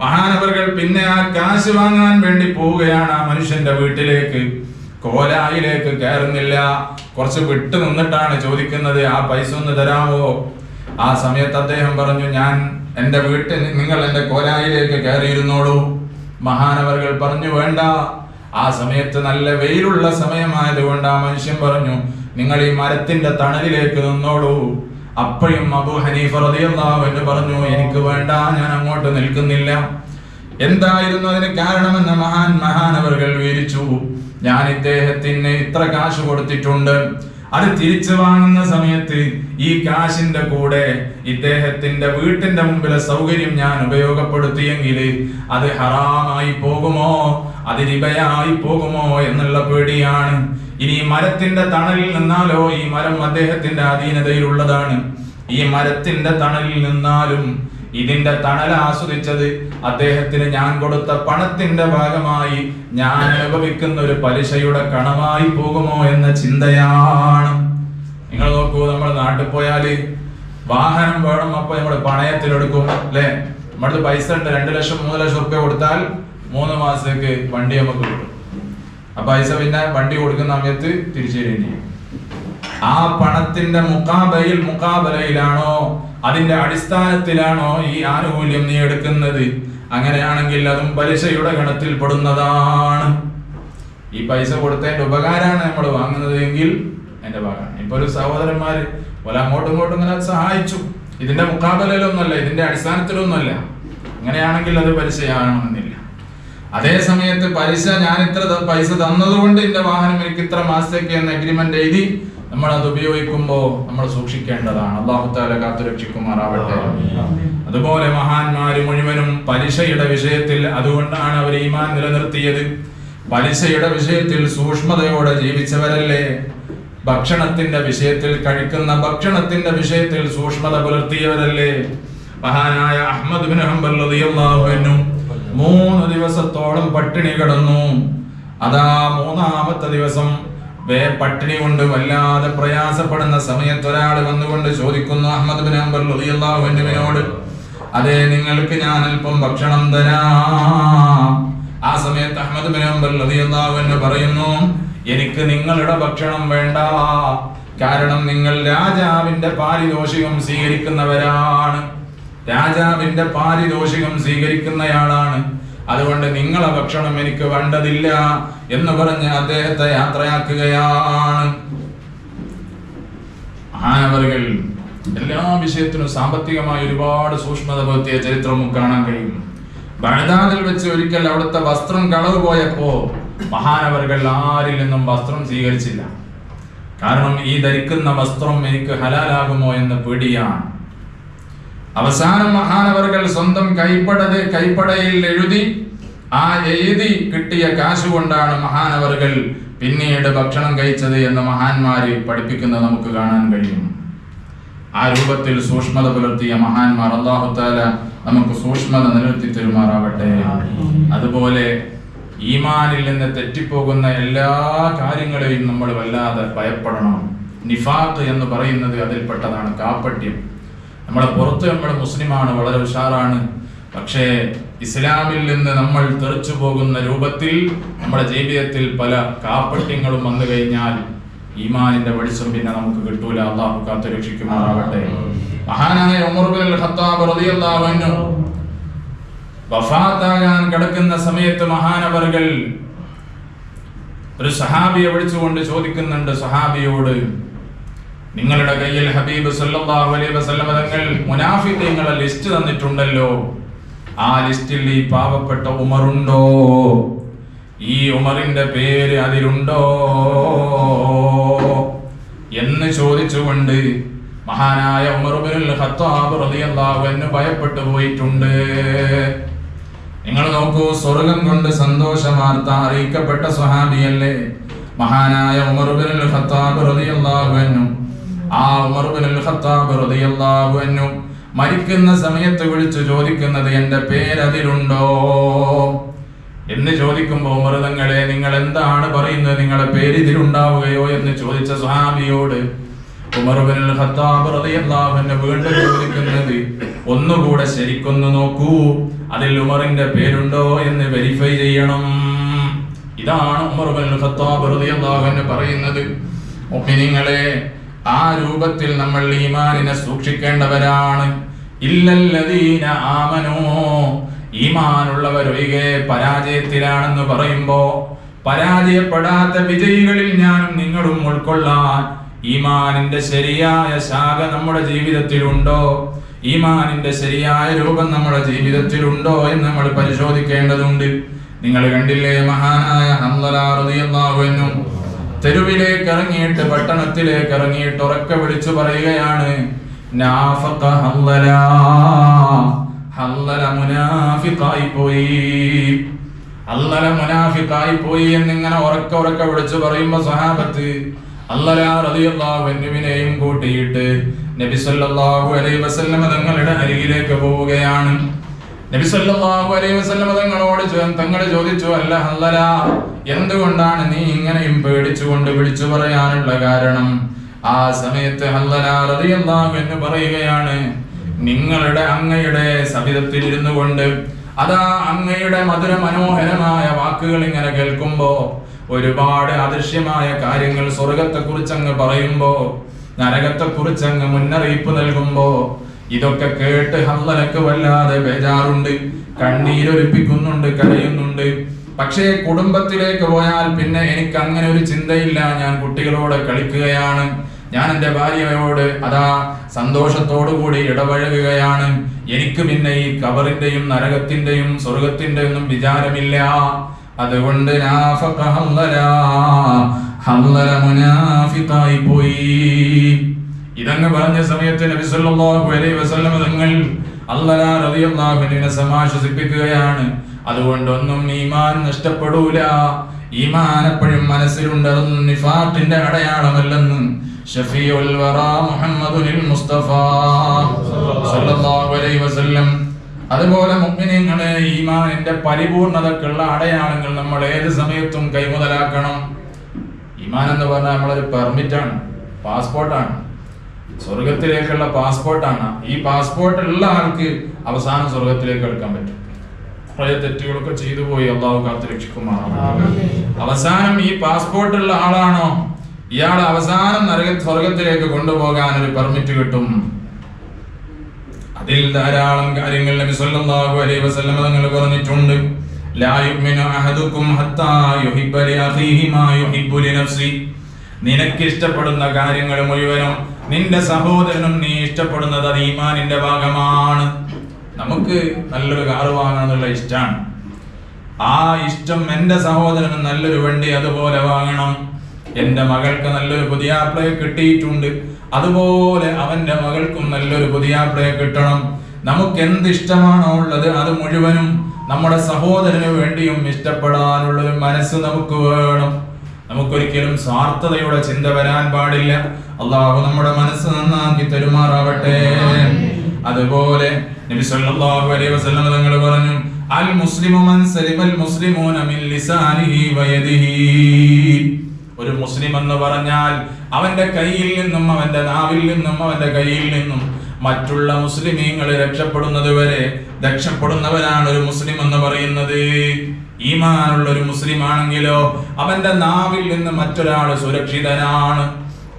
മഹാനവറുകൾ പിന്നെ ആ കാശ് വാങ്ങാൻ വേണ്ടി പോവുകയാണ് ആ മനുഷ്യന്റെ വീട്ടിലേക്ക്. കോലായിലേക്ക് കയറുന്നില്ല, കുറച്ച് വിട്ടു നിന്നിട്ടാണ് ചോദിക്കുന്നത്, ആ പൈസ ഒന്ന് തരാമോ? ആ സമയത്ത് അദ്ദേഹം പറഞ്ഞു, ഞാൻ എന്റെ വീട്ടിൽ, നിങ്ങൾ എന്റെ കോലായിലേക്ക് കയറിയിരുന്നോളൂ. മഹാനവറുകൾ പറഞ്ഞു, വേണ്ട. ആ സമയത്ത് നല്ല വെയിലുള്ള സമയമായതുകൊണ്ട് ആ മനുഷ്യൻ പറഞ്ഞു, നിങ്ങൾ ഈ മരത്തിന്റെ തണലിലേക്ക് നിന്നോളൂ. അപ്പോഴും അബൂ ഹനീഫ റളിയല്ലാഹു അൻഹു പറഞ്ഞു, എനിക്ക് വേണ്ട, ഞാൻ അങ്ങോട്ട് നിൽക്കുന്നില്ല. എന്തായിരുന്നു അതിന് കാരണമെന്ന് മഹാനവറുകൾ വിവരിച്ചു. ഞാൻ ഇദ്ദേഹത്തിന് ഇത്ര കാശ് കൊടുത്തിട്ടുണ്ട്, അത് തിരിച്ചു വാങ്ങുന്ന സമയത്ത് ഈ കാശിന്റെ കൂടെ ഇദ്ദേഹത്തിന്റെ വീട്ടിന്റെ മുമ്പിലെ സൗകര്യം ഞാൻ ഉപയോഗപ്പെടുത്തിയെങ്കിൽ അത് ഹറാമായി പോകുമോ, അത് റിബയായി പോകുമോ എന്നുള്ള പേടിയാണ്. ഇനി മരത്തിന്റെ തണലിൽ നിന്നാലോ, ഈ മരം അദ്ദേഹത്തിന്റെ അധീനതയിലുള്ളതാണ്, ഈ മരത്തിന്റെ തണലിൽ നിന്നാലും ഇതിന്റെ തണൽ ആസ്വദിച്ചത് അദ്ദേഹത്തിന് ഞാൻ കൊടുത്ത പണത്തിന്റെ ഭാഗമായി ഞാൻ അനുഭവിക്കുന്ന ഒരു പലിശയുടെ കണമായി പോകുമോ എന്ന ചിന്തയാണ്. നിങ്ങൾ നോക്കൂ, നമ്മൾ നാട്ടിൽ പോയാല് വാഹനം വേണം, അപ്പൊ നമ്മൾ പണയത്തിലെടുക്കും അല്ലെ. നമ്മുടെ പൈസ ഉണ്ട്, 2 ലക്ഷം 3 ലക്ഷം റുപ്യ കൊടുത്താൽ 3 മാസത്തേക്ക് വണ്ടി നമുക്ക് കിട്ടും. ആ പൈസ പിന്നെ വണ്ടി കൊടുക്കുന്ന സമയത്ത് തിരിച്ചു തരുകയും ചെയ്യും. ആ പണത്തിന്റെ മുക്കാബലയിലാണോ, അതിന്റെ അടിസ്ഥാനത്തിലാണോ ഈ ആനുകൂല്യം നീ എടുക്കുന്നത്? അങ്ങനെയാണെങ്കിൽ അതും പലിശയുടെ ഗണത്തിൽ പെടുന്നതാണ്. ഈ പൈസ കൊടുത്തതിന്റെ ഉപകാരമാണ് നമ്മൾ വാങ്ങുന്നത് എങ്കിൽ എന്റെ ഭാഗമാണ്. ഇപ്പൊ ഒരു സഹോദരന്മാര് പോലെ അങ്ങോട്ടും ഇങ്ങോട്ടും ഇങ്ങനെ സഹായിച്ചു, ഇതിന്റെ മുക്കാബലയിലൊന്നുമല്ല, ഇതിന്റെ അടിസ്ഥാനത്തിലൊന്നുമല്ല. അങ്ങനെയാണെങ്കിൽ അത് പലിശയാകണമെന്നില്ല. അതേ സമയത്ത് പലിശ, ഞാൻ ഇത്ര പൈസ തന്നതുകൊണ്ട് എന്റെ വാഹനം എനിക്ക് ഇത്ര മാസത്തേക്ക് എന്ന എഗ്രിമെന്റ് എഴുതി നമ്മൾ അത് ഉപയോഗിക്കുമ്പോൾ നമ്മൾ സൂക്ഷിക്കേണ്ടതാണ്. അല്ലാഹു തആല കാത്തുരക്ഷിക്കുമാറാവട്ടെ. അതുപോലെ മഹാന്മാര് മുഴുവനും പലിശയുടെ വിഷയത്തിൽ, അതുകൊണ്ടാണ് അവർ ഈമാൻ നിലനിർത്തിയത്, പലിശയുടെ വിഷയത്തിൽ സൂക്ഷ്മതയോടെ ജീവിച്ചവരല്ലേ. ഭക്ഷണത്തിന്റെ വിഷയത്തിൽ, കഴിക്കുന്ന ഭക്ഷണത്തിന്റെ വിഷയത്തിൽ സൂക്ഷ്മത പുലർത്തിയവരല്ലേ. മഹാനായ അഹ്മദ് ബിൻ ഹംബൽ റളിയല്ലാഹു അൻഹു 3 ദിവസത്തോളം പട്ടിണി കിടന്നു. അതാ 3-ാമത്തെ ദിവസം പട്ടിണി കൊണ്ട് വല്ലാതെ പ്രയാസപ്പെടുന്ന സമയത്ത് ഒരാൾ വന്നുകൊണ്ട് ചോദിക്കുന്നു അഹ്മദ് ബിൻ ഹംബൽ റളിയല്ലാഹു അൻഹുവിനോട്, അതെ, നിങ്ങൾക്ക് ഞാൻ അല്പം ഭക്ഷണം തരാം. ആ സമയത്ത് അഹ്മദ് ബിൻ ഹംബൽ റളിയല്ലാഹു അൻഹു പറയുന്നു, എനിക്ക് നിങ്ങളുടെ ഭക്ഷണം വേണ്ട, കാരണം നിങ്ങൾ രാജാവിന്റെ പാരിതോഷികം സ്വീകരിക്കുന്നവരാണ്, രാജാവിന്റെ പാരിതോഷികം സ്വീകരിക്കുന്നയാളാണ്, അതുകൊണ്ട് നിങ്ങളെ ഭക്ഷണം എനിക്ക് വേണ്ടതില്ല എന്ന് പറഞ്ഞ് അദ്ദേഹത്തെ യാത്രയാക്കുകയാണ്. മഹാനവറുകൾ എല്ലാ വിഷയത്തിനും സാമ്പത്തികമായി ഒരുപാട് സൂക്ഷ്മത പുലർത്തിയ ചരിത്രവും കാണാൻ കഴിയും. ബഗ്ദാദിൽ വെച്ച് ഒരിക്കൽ അവിടുത്തെ വസ്ത്രം കളവ് പോയപ്പോ മഹാനവറുകൾ ആരിൽ നിന്നും വസ്ത്രം സ്വീകരിച്ചില്ല. കാരണം ഈ ധരിക്കുന്ന വസ്ത്രം എനിക്ക് ഹലാലാകുമോ എന്ന പേടിയാണ്. അവസാനം മഹാനവറുകൾ സ്വന്തം കൈപ്പടയിൽ എഴുതി, ആ എഴുതി കിട്ടിയ കാശ് കൊണ്ടാണ് മഹാനവറുകൾ പിന്നീട് ഭക്ഷണം കഴിച്ചത് എന്ന് മഹാന്മാര് പഠിപ്പിക്കുന്നത് നമുക്ക് കാണാൻ കഴിയും. ആ രൂപത്തിൽ സൂക്ഷ്മത പുലർത്തിയ മഹാന്മാർ, അല്ലാഹു തആല നമുക്ക് സൂക്ഷ്മത നിലനിർത്തി തരുമാറാവട്ടെ. അതുപോലെ ഈമാനിൽ നിന്ന് തെറ്റിപ്പോകുന്ന എല്ലാ കാര്യങ്ങളെയും നമ്മൾ വല്ലാതെ ഭയപ്പെടണം. നിഫാഖ് എന്ന് പറയുന്നത് അതിൽപ്പെട്ടതാണ്, കാപ്പട്യം. നമ്മളെ പുറത്ത് നമ്മൾ മുസ്ലിമാണ്, വളരെ ഉഷാറാണ്, പക്ഷേ ഇസ്ലാമിൽ നിന്ന് നമ്മൾ തെറിച്ചു പോകുന്ന രൂപത്തിൽ നമ്മുടെ ജീവിതത്തിൽ പല കാപ്പട്യങ്ങളും വന്നു കഴിഞ്ഞാൽ ഈമാനിന്റെ വെളിച്ചം പിന്നെ നമുക്ക് കിട്ടൂല. അല്ലാഹു കാത്തു രക്ഷിക്കുമാറാവട്ടെ. മഹാനായ ഉമർ ഇബ്നുൽ ഖത്താബ് റളിയല്ലാഹു അൻഹു വഫാത്താകാൻ കിടക്കുന്ന സമയത്ത് മഹാനവറുകൾ ഒരു സഹാബിയെ വിളിച്ചുകൊണ്ട് ചോദിക്കുന്നുണ്ട്, സഹാബിയോട്, നിങ്ങളുടെ കയ്യിൽ ഹബീബ് സല്ലല്ലാഹു അലൈഹി വസല്ലം തങ്ങൾ മുനാഫിഖീങ്ങളുടെ ലിസ്റ്റ് തന്നിട്ടുണ്ടല്ലോ, ആ ലിസ്റ്റിൽ ഈ പാവപ്പെട്ട ഉമറുണ്ടോ? ഈ ഉമറിന്റെ പേര് അതിലുണ്ടോ എന്ന് ചോദിച്ചുകൊണ്ട് മഹാനായ ഉമർ ഇബ്നുൽ ഖത്താബ് റളിയല്ലാഹു അൻഹു ഭയപ്പെട്ടു പോയിട്ടുണ്ട്. നിങ്ങൾ നോക്കൂ, സ്വർഗം കൊണ്ട് സന്തോഷവാർത്ത അറിയിക്കപ്പെട്ട സ്വഹാബിയല്ലേ മഹാനായ ഉമർ ഇബ്നുൽ ഖത്താബ് റളിയല്ലാഹു അൻഹു. ആ ഉമർ ഇബ്നുൽ ഖത്താബ് റളിയല്ലാഹു അൻഹു മരിക്കുന്ന സമയത്ത് വിളിച്ചു ചോദിക്കുന്നത് എന്റെ പേരതിലുണ്ടോ എന്ന് ചോദിക്കുമ്പോൾ ഉമർ തങ്ങളെ നിങ്ങൾ എന്താണ് പറയുന്നത്, നിങ്ങളുടെ പേര് ഇതിലുണ്ടാവുകയോ എന്ന് ചോദിച്ച സ്വഹാബിയോട് ഉമർ ഇബ്നുൽ ഖത്താബ് റളിയല്ലാഹു അൻഹു വീണ്ടും ചോദിക്കുന്നത് ഒന്നുകൂടെ ശരിക്കൊന്ന് നോക്കൂ, അതിൽ ഉമറിന്റെ പേരുണ്ടോ എന്ന് വെരിഫൈ ചെയ്യണം. ഇതാണ് ഉമർ ഇബ്നുൽ ഖത്താബ് റളിയല്ലാഹു അൻഹു പറയുന്നത്. മുഅ്മിനീങ്ങളെ, ആ രൂപത്തിൽ നമ്മൾ ഈമാനിനെ സൂക്ഷിക്കേണ്ടവരാണ്. ഇല്ലല്ലദീന ആമനൂ, ഈമാനുള്ളവരൊഴികെ പരാജയത്തിലാണെന്ന് പറയുമ്പോ പരാജയപ്പെടാത്ത വിജയികളിൽ ഞാനും നിങ്ങളും ഉൾക്കൊള്ളാൻ ഈമാനിന്റെ ശരിയായ ശാഖ നമ്മുടെ ജീവിതത്തിലുണ്ടോ, ഈമാനിന്റെ ശരിയായ രൂപം നമ്മുടെ ജീവിതത്തിലുണ്ടോ എന്ന് നമ്മൾ പരിശോധിക്കേണ്ടതുണ്ട്. നിങ്ങൾ കണ്ടില്ലേ, മഹാനായ ഹംദല റളിയല്ലാഹു അൻഹു തെരുവിലേക്ക് ഇറങ്ങിയിട്ട് പട്ടണത്തിലേക്ക് ഇറങ്ങിയിട്ട് ഉറക്കെ വിളിച്ചു പറയുകയാണ്, നാഫഖ ഹംദല, ഹംദല മുനാഫിഖായി പോയി, ഹംദല മുനാഫിഖായി പോയി എന്നിങ്ങനെ ഉറക്കെ വിളിച്ചു പറയുമ്പോൾ സ്വഹാബത്ത് ഹംദല റളിയല്ലാഹു അൻഹുവിനെയും കൂട്ടിയിട്ട് നബി സല്ലല്ലാഹു അലൈഹി വസല്ലം തങ്ങളുടെ അരികിലേക്ക് പോവുകയാണ്. നബി സല്ലല്ലാഹു അലൈഹി വസല്ലം തങ്ങൾ ചോദിച്ചു, അല്ല ഹംദല, എന്തുകൊണ്ടാണ് നീ ഇങ്ങനെയും പേടിച്ചുകൊണ്ട് വിളിച്ചു പറയാനുള്ള കാരണം? ആ സമയത്ത് ഹംദല റളിയല്ലാഹു അൻഹു പറയുകയാണ്, നിങ്ങളുടെ അങ്ങയുടെ സവിധത്തിൽ ഇരുന്നു കൊണ്ട് അതാ അങ്ങയുടെ മധുര മനോഹരമായ വാക്കുകൾ ഇങ്ങനെ കേൾക്കുമ്പോ, ഒരുപാട് അദൃശ്യമായ കാര്യങ്ങൾ സ്വർഗത്തെ കുറിച്ച് അങ്ങ് പറയുമ്പോ, നരകത്തെ കുറിച്ച് അങ്ങ് മുന്നറിയിപ്പ് നൽകുമ്പോ, ഇതൊക്കെ കേട്ട് ഹംദലക്ക് വല്ലാതെ ബേജാറുണ്ട്, കണ്ണീരൊലിപ്പിക്കുന്നുണ്ട്, കരയുന്നുണ്ട്. പക്ഷേ കുടുംബത്തിലേക്ക് പോയാൽ പിന്നെ എനിക്ക് അങ്ങനെ ഒരു ചിന്തയില്ല. ഞാൻ കുട്ടികളോട് കളിക്കുകയാണ്, ഞാൻ എൻ്റെ ഭാര്യയോട് അതാ സന്തോഷത്തോടു കൂടി ഇടപഴകുകയാണ്. എനിക്ക് പിന്നെ ഈ ഖബറിന്റെയും നരകത്തിന്റെയും സ്വർഗത്തിന്റെയും ഒന്നും വിചാരമില്ല. അതുകൊണ്ട് ഹംദല മുനാഫിഖായി പോയി. ഇതങ്ങ് പറഞ്ഞ സമയത്ത് നബി സല്ലല്ലാഹു അലൈഹി വസല്ലം തങ്ങൾ ഹംദല റളിയല്ലാഹു അൻഹുവിനെ സമാശ്വസിപ്പിക്കുകയാണ്. അതുകൊണ്ടൊന്നും ഈമാൻ നഷ്ടപ്പെടൂല, ഈമാൻ എപ്പോഴും മനസ്സിലുണ്ട്, അതൊന്നും നിഫാഖിന്റെ അടയാളമല്ലെന്ന് ഷഫീഉൽ വറാ മുഹമ്മദുൽ മുസ്തഫ സല്ലല്ലാഹു അലൈഹി വസല്ലം. അതുപോലെ മുഅ്മിനീങ്ങളെ, ഈമാനിന്റെ പരിപൂർണതക്കുള്ള അടയാളങ്ങൾ നമ്മൾ ഏത് സമയത്തും കൈമുതലാക്കണം. ഈമാൻ എന്ന് പറഞ്ഞാൽ നമ്മളൊരു പെർമിറ്റാണ്, പാസ്പോർട്ടാണ്, സ്വർഗത്തിലേക്കുള്ള പാസ്പോർട്ടാണ്. ഈ പാസ്പോർട്ട് ഉള്ള ആൾക്ക് അവസാനം സ്വർഗത്തിലേക്ക് എടുക്കാൻ പറ്റും. പഴയ തെറ്റുകളൊക്കെ ചെയ്തു പോയി, അള്ളാഹു കാത്തു രക്ഷിക്കുമാറാവട്ടെ. അവസാനം ഈ പാസ്പോർട്ട് ഉള്ള ആളാണോ, ഇയാൾ അവസാനം സ്വർഗത്തിലേക്ക് കൊണ്ടുപോകാൻ ഒരു പെർമിറ്റ് കിട്ടും. അതിൽ ധാരാളം കാര്യങ്ങൾ നബി സല്ലല്ലാഹു അലൈഹി വസല്ലം തങ്ങൾ പറഞ്ഞിട്ടുണ്ട്. ലാ യുമിനു അഹദുക്കും ഹത്താ യുഹിബ്ബ ലി അഖീഹി മാ യുഹിബ്ബു ലി നഫ്സി. നിനക്ക് ഇഷ്ടപ്പെടുന്ന കാര്യങ്ങൾ മുഴുവനും നിന്റെ സഹോദരനും നീ ഇഷ്ടപ്പെടുന്നത് അത് ഈമാനിന്റെ ഭാഗമാണ്. നമുക്ക് നല്ലൊരു കാറ് വാങ്ങണം എന്നുള്ള ഇഷ്ടമാണ്. ആ ഇഷ്ടം എൻ്റെ സഹോദരന് നല്ലൊരു വണ്ടി അതുപോലെ വാങ്ങണം. എൻ്റെ മകൾക്ക് നല്ലൊരു പുതിയാപ്ലയെ കിട്ടിയിട്ടുണ്ട്, അതുപോലെ അവന്റെ മകൾക്കും നല്ലൊരു പുതിയാപ്ലയെ കിട്ടണം. നമുക്ക് എന്തിഷ്ടമാണോ ഉള്ളത് അത് മുഴുവനും നമ്മുടെ സഹോദരന് വേണ്ടിയും ഇഷ്ടപ്പെടാനുള്ളൊരു മനസ്സ് നമുക്ക് വേണം. നമുക്കൊരിക്കലും സ്വാർത്ഥതയുടെ ചിന്ത വരാൻ പാടില്ല. അള്ളാഹു നമ്മുടെ മനസ്സ് നന്നാക്കി തരുമാറാവട്ടെ. അതുപോലെ നബി സല്ലല്ലാഹു അലൈഹി വസല്ലം തങ്ങൾ പറഞ്ഞു, അൽ മുസ്ലിമു മൻ സലിമൽ മുസ്ലിമൂന മിൻ ലിസാനിഹി വയദിഹി. ഒരു മുസ്ലിം എന്ന് പറഞ്ഞാൽ അവന്റെ കയ്യിൽ നിന്നും അവന്റെ നാവിൽ നിന്നും അവന്റെ കയ്യിൽ നിന്നും മറ്റുള്ള മുസ്ലിമീങ്ങൾ രക്ഷപ്പെടുന്നത് വരെ രക്ഷപ്പെടുന്നവരാണ് ഒരു മുസ്ലിം എന്ന് പറയുന്നത്. ഈമാനുള്ള ഒരു മുസ്ലിം ആണെങ്കിലോ അവന്റെ നാവിൽ നിന്ന് മറ്റൊരാൾ സുരക്ഷിതനാണ്,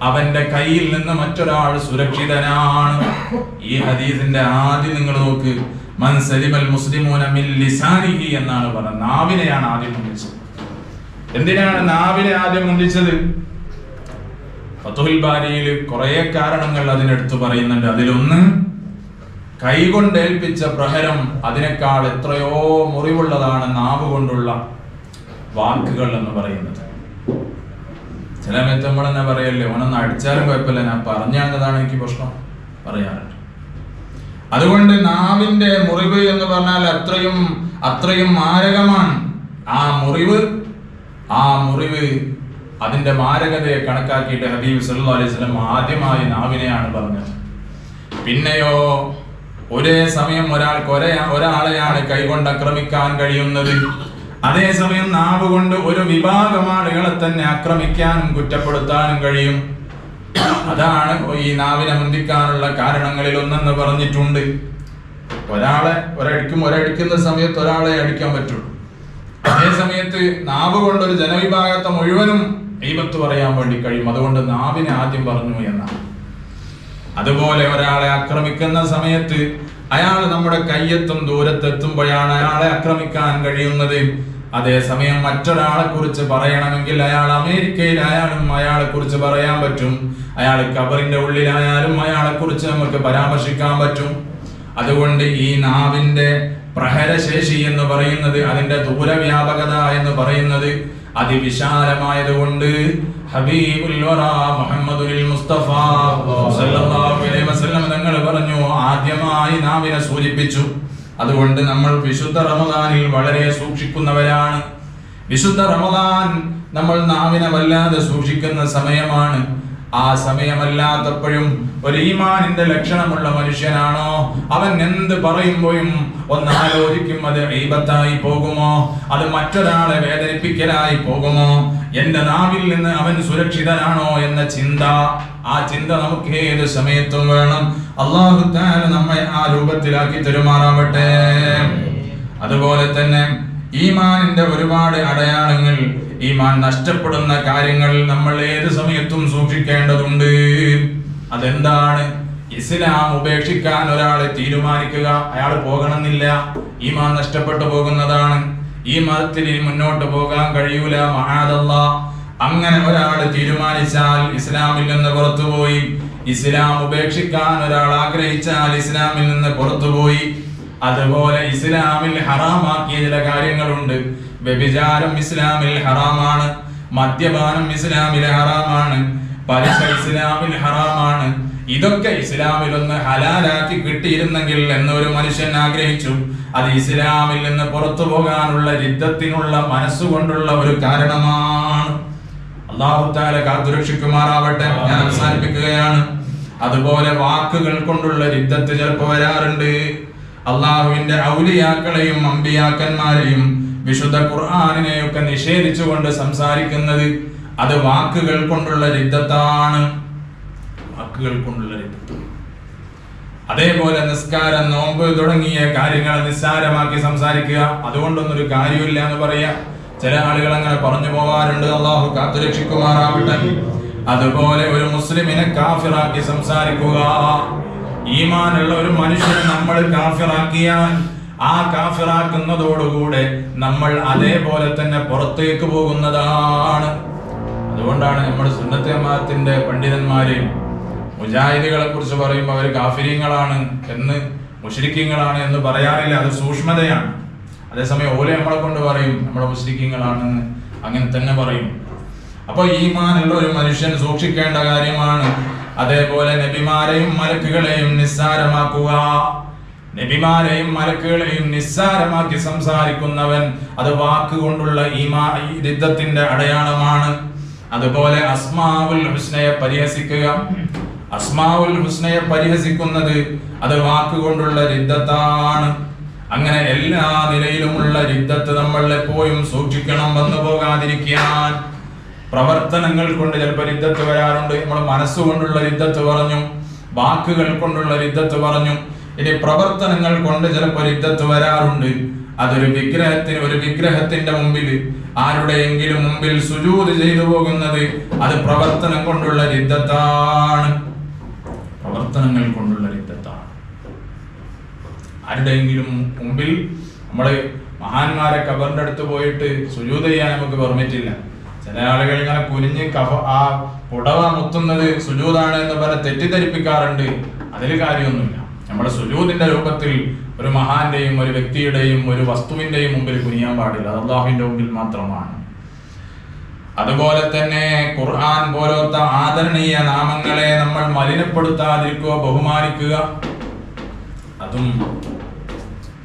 അവന്റെ കയ്യിൽ നിന്ന് മറ്റൊരാൾ സുരക്ഷിതനാണ്. ഈ ഹദീസിന്റെ ആദ്യം നിങ്ങൾ നോക്ക്, മൻ സലിമൽ മുസ്ലിമൂന മിൻ ലിസാനിഹി എന്നാണ് പറഞ്ഞത്. നാവിനെയാണ് ആദ്യം മുണ്ടിച്ചത്. എന്തിനാണ് നാവിനെ ആദ്യം മുണ്ടിച്ചത്? ഫതുഹുൽ ബാരിയിൽ കുറെ കാരണങ്ങൾ അതിനെടുത്ത് പറയുന്നുണ്ട്. അതിലൊന്ന്, കൈകൊണ്ട് ഏൽപ്പിച്ച പ്രഹരം അതിനേക്കാൾ എത്രയോ മുറിവുള്ളതാണ് നാവ് കൊണ്ടുള്ള വാക്കുകൾ എന്ന് പറയുന്നത്. ചില സമയത്ത് നമ്മൾ തന്നെ പറയല്ലേ, ഓനൊന്ന് അടിച്ചാലും കുഴപ്പമില്ല, ഞാൻ പറഞ്ഞതാണ് എനിക്ക് പ്രശ്നം പറയാറുണ്ട്. അതുകൊണ്ട് നാവിന്റെ മുറിവ് എന്ന് പറഞ്ഞാൽ അത്രയും മാരകമാണ്. ആ മുറിവ് അതിന്റെ മാരകതയെ കണക്കാക്കിയിട്ട് ഹബീബ് സല്ലല്ലാഹു അലൈഹി വസല്ലം ആദ്യമായി നാവിനെയാണ് പറഞ്ഞത്. പിന്നെയോ ഒരേ സമയം ഒരാളെയാണ് കൈകൊണ്ട് ആക്രമിക്കാൻ കഴിയുന്നത്. അതേസമയം നാവ് കൊണ്ട് ഒരു വിഭാഗം ആളുകളെ തന്നെ ആക്രമിക്കാനും കുറ്റപ്പെടുത്താനും കഴിയും. അതാണ് ഈ നാവിനെ മുന്തിക്കാനുള്ള കാരണങ്ങളിൽ ഒന്നെന്ന് പറഞ്ഞിട്ടുണ്ട്. ഒരടിക്കുന്ന സമയത്ത് ഒരാളെ അടിക്കാൻ പറ്റുള്ളൂ. അതേ സമയത്ത് നാവ് കൊണ്ട് ഒരു ജനവിഭാഗത്തെ മുഴുവനും ഗീബത്ത് പറയാൻ വേണ്ടി കഴിയും. അതുകൊണ്ട് നാവിനെ ആദ്യം പറഞ്ഞു എന്നാണ്. അതുപോലെ ഒരാളെ ആക്രമിക്കുന്ന സമയത്ത് അയാൾ നമ്മുടെ കയ്യെത്തും ദൂരത്തെത്തുമ്പോഴാണ് അയാളെ ആക്രമിക്കാൻ കഴിയുന്നത്. അതേസമയം മറ്റൊരാളെ കുറിച്ച് പറയണമെങ്കിൽ അയാൾ അമേരിക്കയിലായാലും അയാളെ കുറിച്ച് പറയാൻ പറ്റും. അയാൾ ഖബറിന്റെ ഉള്ളിലായാലും അയാളെ കുറിച്ച് നമുക്ക് പരാമർശിക്കാൻ പറ്റും. അതുകൊണ്ട് ഈ നാവിന്റെ പ്രഹരശേഷി എന്ന് പറയുന്നത്, അതിന്റെ ദൂരവ്യാപകത എന്ന് പറയുന്നത് അതിവിശാലമായതുകൊണ്ട് ഹബീബുൽ വറ മുഹമ്മദുൽ മുസ്തഫ സല്ലല്ലാഹു അലൈഹി വസല്ലം തങ്ങൾ പറഞ്ഞു, ആദ്യമായി നാവിനെ സൂചിപ്പിച്ചു. അതുകൊണ്ട് നമ്മൾ വിശുദ്ധ റമദാനിൽ വളരെ സൂക്ഷിക്കുന്നവരാണ്. വിശുദ്ധ റമദാൻ നമ്മൾ നാവിനെ വല്ലാതെ സൂക്ഷിക്കുന്ന സമയമാണ്. ആ സമയമല്ലാത്തപ്പോഴും ഒരു ഈമാനിന്റെ ലക്ഷണമുള്ള മനുഷ്യനാണോ അവൻ എന്ത് പറയുമ്പോഴും ഒന്നാലോചിക്കും, അത് ഗീബത്തായി പോകുമോ, അത് മറ്റൊരാളെ വേദനിപ്പിക്കലായി പോകുമോ, എന്റെ നാവിൽ നിന്ന് അവൻ സുരക്ഷിതനാണോ എന്ന ചിന്ത, ആ ചിന്ത നമുക്ക് ഏത് സമയത്തും വേണം. അല്ലാഹു തആല നമ്മെ ആ രൂപത്തിലാക്കി തരുമാറാവട്ടെ. അതുപോലെ തന്നെ ഈമാനിന്റെ ഒരുപാട് അടയാളങ്ങൾ, ഈമാൻ നഷ്ടപ്പെടുന്ന കാര്യങ്ങൾ നമ്മൾ ഏത് സമയത്തും സൂക്ഷിക്കേണ്ടതുണ്ട്. അതെന്താണ്? ഇസ്ലാം ഉപേക്ഷിക്കാൻ ഒരാളെ തീരുമാനിക്കുക, അയാൾ പോകണമെന്നില്ല, ഈമാൻ നഷ്ടപ്പെട്ടു പോകുന്നതാണ്. ഈ മതത്തിൽ മുന്നോട്ട് പോകാൻ കഴിയൂല, മഅദല്ലാഹ്. അങ്ങനെ ഒരാൾ തീരുമാനിച്ചാൽ ഇസ്ലാമിൽ നിന്ന് പുറത്തുപോയി. ഇസ്ലാം ഉപേക്ഷിക്കാൻ ഒരാൾ ആഗ്രഹിച്ചാൽ ഇസ്ലാമിൽ നിന്ന് പുറത്തുപോയി. അതുപോലെ ഇസ്ലാമിൽ ഹറാമാക്കിയ ചില കാര്യങ്ങളുണ്ട്. വ്യഭിചാരം ഇസ്ലാമിൽ ഹറാമാണ്, മദ്യപാനം ഇസ്ലാമിൽ ഹറാമാണ്, പലിശ ഇസ്ലാമിൽ ഹറാമാണ്. ഇതൊക്കെ ഇസ്ലാമിൽ ഒന്ന് ഹലാലാക്കി കിട്ടിയിരുന്നെങ്കിൽ എന്നൊരു മനുഷ്യൻ ആഗ്രഹിച്ചു. അത് ഇസ്ലാമിൽ നിന്ന് പുറത്തു പോകാനുള്ള രിദ്ദത്തിനുള്ള മനസ്സുകൊണ്ടുള്ള ഒരു കാരണമാണ്. അല്ലാഹു തആല കാത്തുരക്ഷിക്കുമാറാവട്ടെ. ഞാൻ അവസാനിപ്പിക്കുകയാണ്. അതുപോലെ വാക്കുകൾ കൊണ്ടുള്ള രിദ്ദത്ത് ചിലപ്പോൾ വരാറുണ്ട്. അള്ളാഹുവിന്റെ ഔലിയാക്കളെയും അമ്പിയാക്കന്മാരെയും വിശുദ്ധ ഖുർആനിനെയൊക്കെ നിഷേധിച്ചുകൊണ്ട് സംസാരിക്കുന്നത് അത് വാക്കുകൾ കൊണ്ടുള്ള രിദ്ദത്താണ്. വാക്കുകൾ കൊണ്ടുള്ള രിദ്ദത്ത്. അതേപോലെ നിസ്കാരം, നോമ്പ് തുടങ്ങിയ കാര്യങ്ങൾ നിസ്സാരമാക്കി സംസാരിക്കുക, അതുകൊണ്ടൊന്നൊരു കാര്യമില്ല എന്ന് പറയാ. ചില ആളുകൾ അങ്ങനെ പറഞ്ഞു പോകാറുണ്ട്. അള്ളാഹു കാത്തുരക്ഷിക്കുമാറാവട്ടെ. അതുപോലെ ഒരു മുസ്ലിമിനെ കാഫിറാക്കി സംസാരിക്കുക. ഈമാനുള്ള ഒരു മനുഷ്യനെ നമ്മൾ കാഫിറാക്കിയാൽ ആ കാഫിറാക്കുന്നതോടുകൂടെ നമ്മൾ അതേപോലെ തന്നെ പുറത്തേക്ക് പോകുന്നതാണ്. അതുകൊണ്ടാണ് നമ്മുടെ സുന്നത്ത് ജമാഅത്തിന്റെ പണ്ഡിതന്മാര് മുജാഹിദുകളെ കുറിച്ച് പറയുമ്പോൾ അവർ കാഫിരീങ്ങളാണ് എന്ന്, മുശ്രിക്കീങ്ങളാണ് എന്ന് പറയാറില്ല. അത് സൂക്ഷ്മതയാണ്. അതേസമയം ഓലെ നമ്മളെ കൊണ്ട് പറയും നമ്മളെ മുശ്രിക്കീങ്ങളാണെന്ന്, അങ്ങനെ തന്നെ പറയും. അപ്പൊ ഈമാനുള്ള ഒരു മനുഷ്യൻ സൂക്ഷിക്കേണ്ട കാര്യമാണ്. അതേപോലെ നബിമാരെയും മലക്കുകളെയും നിസ്സാരമാക്കുക. നബിമാരെയും മലക്കുകളെയും നിസ്സാരമാക്കി സംസാരിക്കുന്നവൻ അത് വാക്കുകൊണ്ടുള്ള രിദ്ദത്തിന്റെ അടയാളമാണ്. അതുപോലെ അസ്മാഉൽ ഹുസ്നയെ പരിഹസിക്കുക. അസ്മാഉൽ ഹുസ്നയെ പരിഹസിക്കുന്നത് അത് വാക്കുകൊണ്ടുള്ള രിദ്ദത്താണ്. അങ്ങനെ എല്ലാ നിലയിലുമുള്ള രിദ്ദത്ത് നമ്മൾ എപ്പോഴും സൂക്ഷിക്കണം, വന്നു പോകാതിരിക്കാൻ. പ്രവർത്തനങ്ങൾ കൊണ്ട് ചിലപ്പോൾ രിദ്ദത്ത് വരാറുണ്ട്. നമ്മൾ മനസ്സുകൊണ്ടുള്ള രിദ്ദത്ത് പറഞ്ഞു, വാക്കുകൾ കൊണ്ടുള്ള രിദ്ദത്ത് പറഞ്ഞു. ഇനി പ്രവർത്തനങ്ങൾ കൊണ്ട് ചിലപ്പോൾ രിദ്ദത്ത് വരാറുണ്ട്. അതൊരു വിഗ്രഹത്തിന്റെ മുമ്പിൽ, ആരുടെയെങ്കിലും മുമ്പിൽ സുജൂദ് ചെയ്തു പോകുന്നത് അത് പ്രവർത്തനം കൊണ്ടുള്ള രിദ്ദത്താണ്. പ്രവർത്തനങ്ങൾ കൊണ്ടുള്ള രിദ്ദത്താണ്. ആരുടെയെങ്കിലും മുമ്പിൽ, നമ്മള് മഹാന്മാരെ ഖബറിന്റെ അടുത്ത് പോയിട്ട് സുജൂദ് ചെയ്യാൻ നമുക്ക് പെർമിറ്റില്ല. ചില ആളുകൾ ഇങ്ങനെ കുനിഞ്ഞ് ആ പുടവ മുത്തുന്നത് സുജൂദാണ് എന്ന് പറഞ്ഞ് തെറ്റിദ്ധരിപ്പിക്കാറുണ്ട്. അതിൽ കാര്യമൊന്നുമില്ല. നമ്മുടെ സുജൂദിന്റെ രൂപത്തിൽ ഒരു മഹാന്റെയും ഒരു വ്യക്തിയുടെയും ഒരു വസ്തുവിന്റെയും മുമ്പിൽ കുനിയാൻ പാടില്ല. അത് അല്ലാഹുവിന്റെ മുമ്പിൽ മാത്രമാണ്. അതുപോലെ തന്നെ ഖുർആൻ പോലത്തെ ആദരണീയ നാമങ്ങളെ നമ്മൾ മലിനപ്പെടുത്താതിരിക്കുക, ബഹുമാനിക്കുക. അതും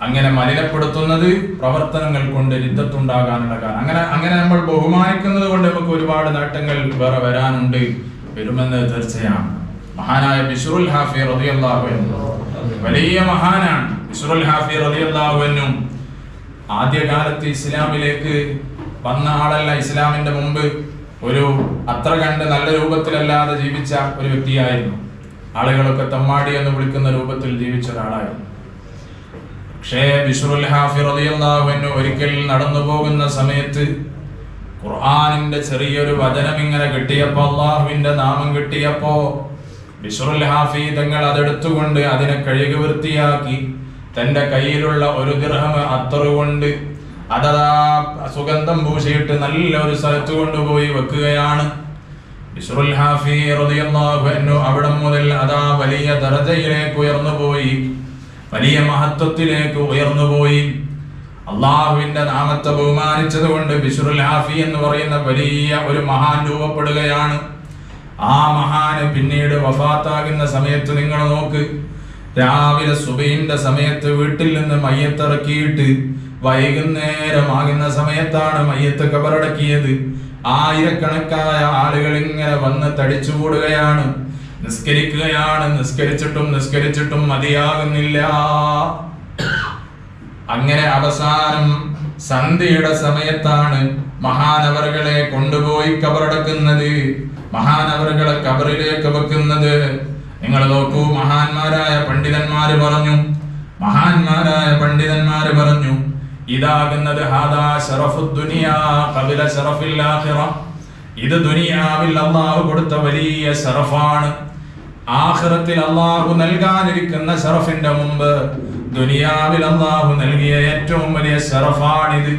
അങ്ങനെ മലിനപ്പെടുത്തുന്നത് പ്രവർത്തനങ്ങൾ കൊണ്ട് രിദ്ദത്തുണ്ടാകാനുള്ള കാരണം. അങ്ങനെ നമ്മൾ ബഹുമാനിക്കുന്നത് കൊണ്ട് നമുക്ക് ഒരുപാട് നേട്ടങ്ങൾ വേറെ വരാനുണ്ട്, വരുമെന്ന് തീർച്ചയാണ്. മഹാനായ ബിശ്റുൽ ഹാഫി റളിയല്ലാഹു അൻഹു വലിയ മഹാനാണ്. ബിശ്റുൽ ഹാഫി റളിയല്ലാഹു അൻഹു ആദ്യകാലത്ത് ഇസ്ലാമിലേക്ക് വന്ന ആളല്ല. ഇസ്ലാമിന്റെ മുമ്പ് ഒരു അത്ര കണ്ട് നല്ല രൂപത്തിലല്ലാതെ ജീവിച്ച ഒരു വ്യക്തിയായിരുന്നു. ആളുകളൊക്കെ തമ്മാടി എന്ന് വിളിക്കുന്ന രൂപത്തിൽ ജീവിച്ച ഒരാളായിരുന്നു. പക്ഷേ ബിശ്റുൽ ഹാഫി റളിയല്ലാഹു അൻഹു ഒരിക്കൽ നടന്നു പോകുന്ന സമയത്ത് ഖുർആനിന്റെ ചെറിയൊരു വചനം ഇങ്ങനെ കിട്ടിയപ്പോ, അള്ളാഹുവിന്റെ നാമം കിട്ടിയപ്പോ ബിശ്റുൽ ഹാഫി തങ്ങൾ അതെടുത്തുകൊണ്ട് അതിനെ കഴുകി വൃത്തിയാക്കി തന്റെ കയ്യിലുള്ള ഒരു ദിർഹം അത്തറ് കൊണ്ട് അതതാ സുഗന്ധം പൂശിയിട്ട് നല്ല ഒരു സ്ഥലത്ത് കൊണ്ടുപോയി വെക്കുകയാണ്. ബിശ്റുൽ ഹാഫി റളിയല്ലാഹു അൻഹു അവിടെ മുതൽ അതാ വലിയ ദറജയിലേക്ക് ഉയർന്നുപോയി, വലിയ മഹത്വത്തിലേക്ക് ഉയർന്നുപോയി. അള്ളാഹുവിന്റെ നാമത്തെ ബഹുമാനിച്ചത് കൊണ്ട് ബിശ്റുൽ ഹാഫി എന്ന് പറയുന്ന വലിയ ഒരു മഹാൻ രൂപപ്പെടുകയാണ്. ആ മഹാന് പിന്നീട് വഫാത്താകുന്ന സമയത്ത് നിങ്ങൾ നോക്ക്, രാവിലെ സുബഹിന്റെ സമയത്ത് വീട്ടിൽ നിന്ന് മയ്യത്തിറക്കിയിട്ട് വൈകുന്നേരമാകുന്ന സമയത്താണ് മയ്യത്ത് ഖബറടക്കിയത്. ആയിരക്കണക്കായ ആളുകൾ ഇങ്ങനെ വന്ന് തടിച്ചുകൂടുകയാണ്, നിസ്കരിച്ചിട്ടും മതിയാകുന്നില്ല. അങ്ങനെ അവസാനം സന്ധ്യയുടെ സമയത്താണ് മഹാനവറുകളെ കൊണ്ടുപോയി ഖബറടക്കുന്നത്, മഹാനവറുകളെ ഖബറിലേക്ക് വെക്കുന്നത്. നിങ്ങൾ നോക്കൂ, മഹാന്മാരായ പണ്ഡിതന്മാര് പറഞ്ഞു ഇതാകുന്നത് ഹാദാ ശറഫുദ് ദുനിയാ ഖബല ശറഫിൽ ആഖിറ. ഇത് ദുനിയാവിൽ അല്ലാഹു കൊടുത്ത വലിയ ശറഫാണ്. ആഖിറത്തിൽ അല്ലാഹു നൽകാനിരിക്കുന്ന ശറഫിന്റെ മുമ്പ് ദുനിയാവിൽ അല്ലാഹു നൽകിയ ഏറ്റവും വലിയ ശറഫാണിത്,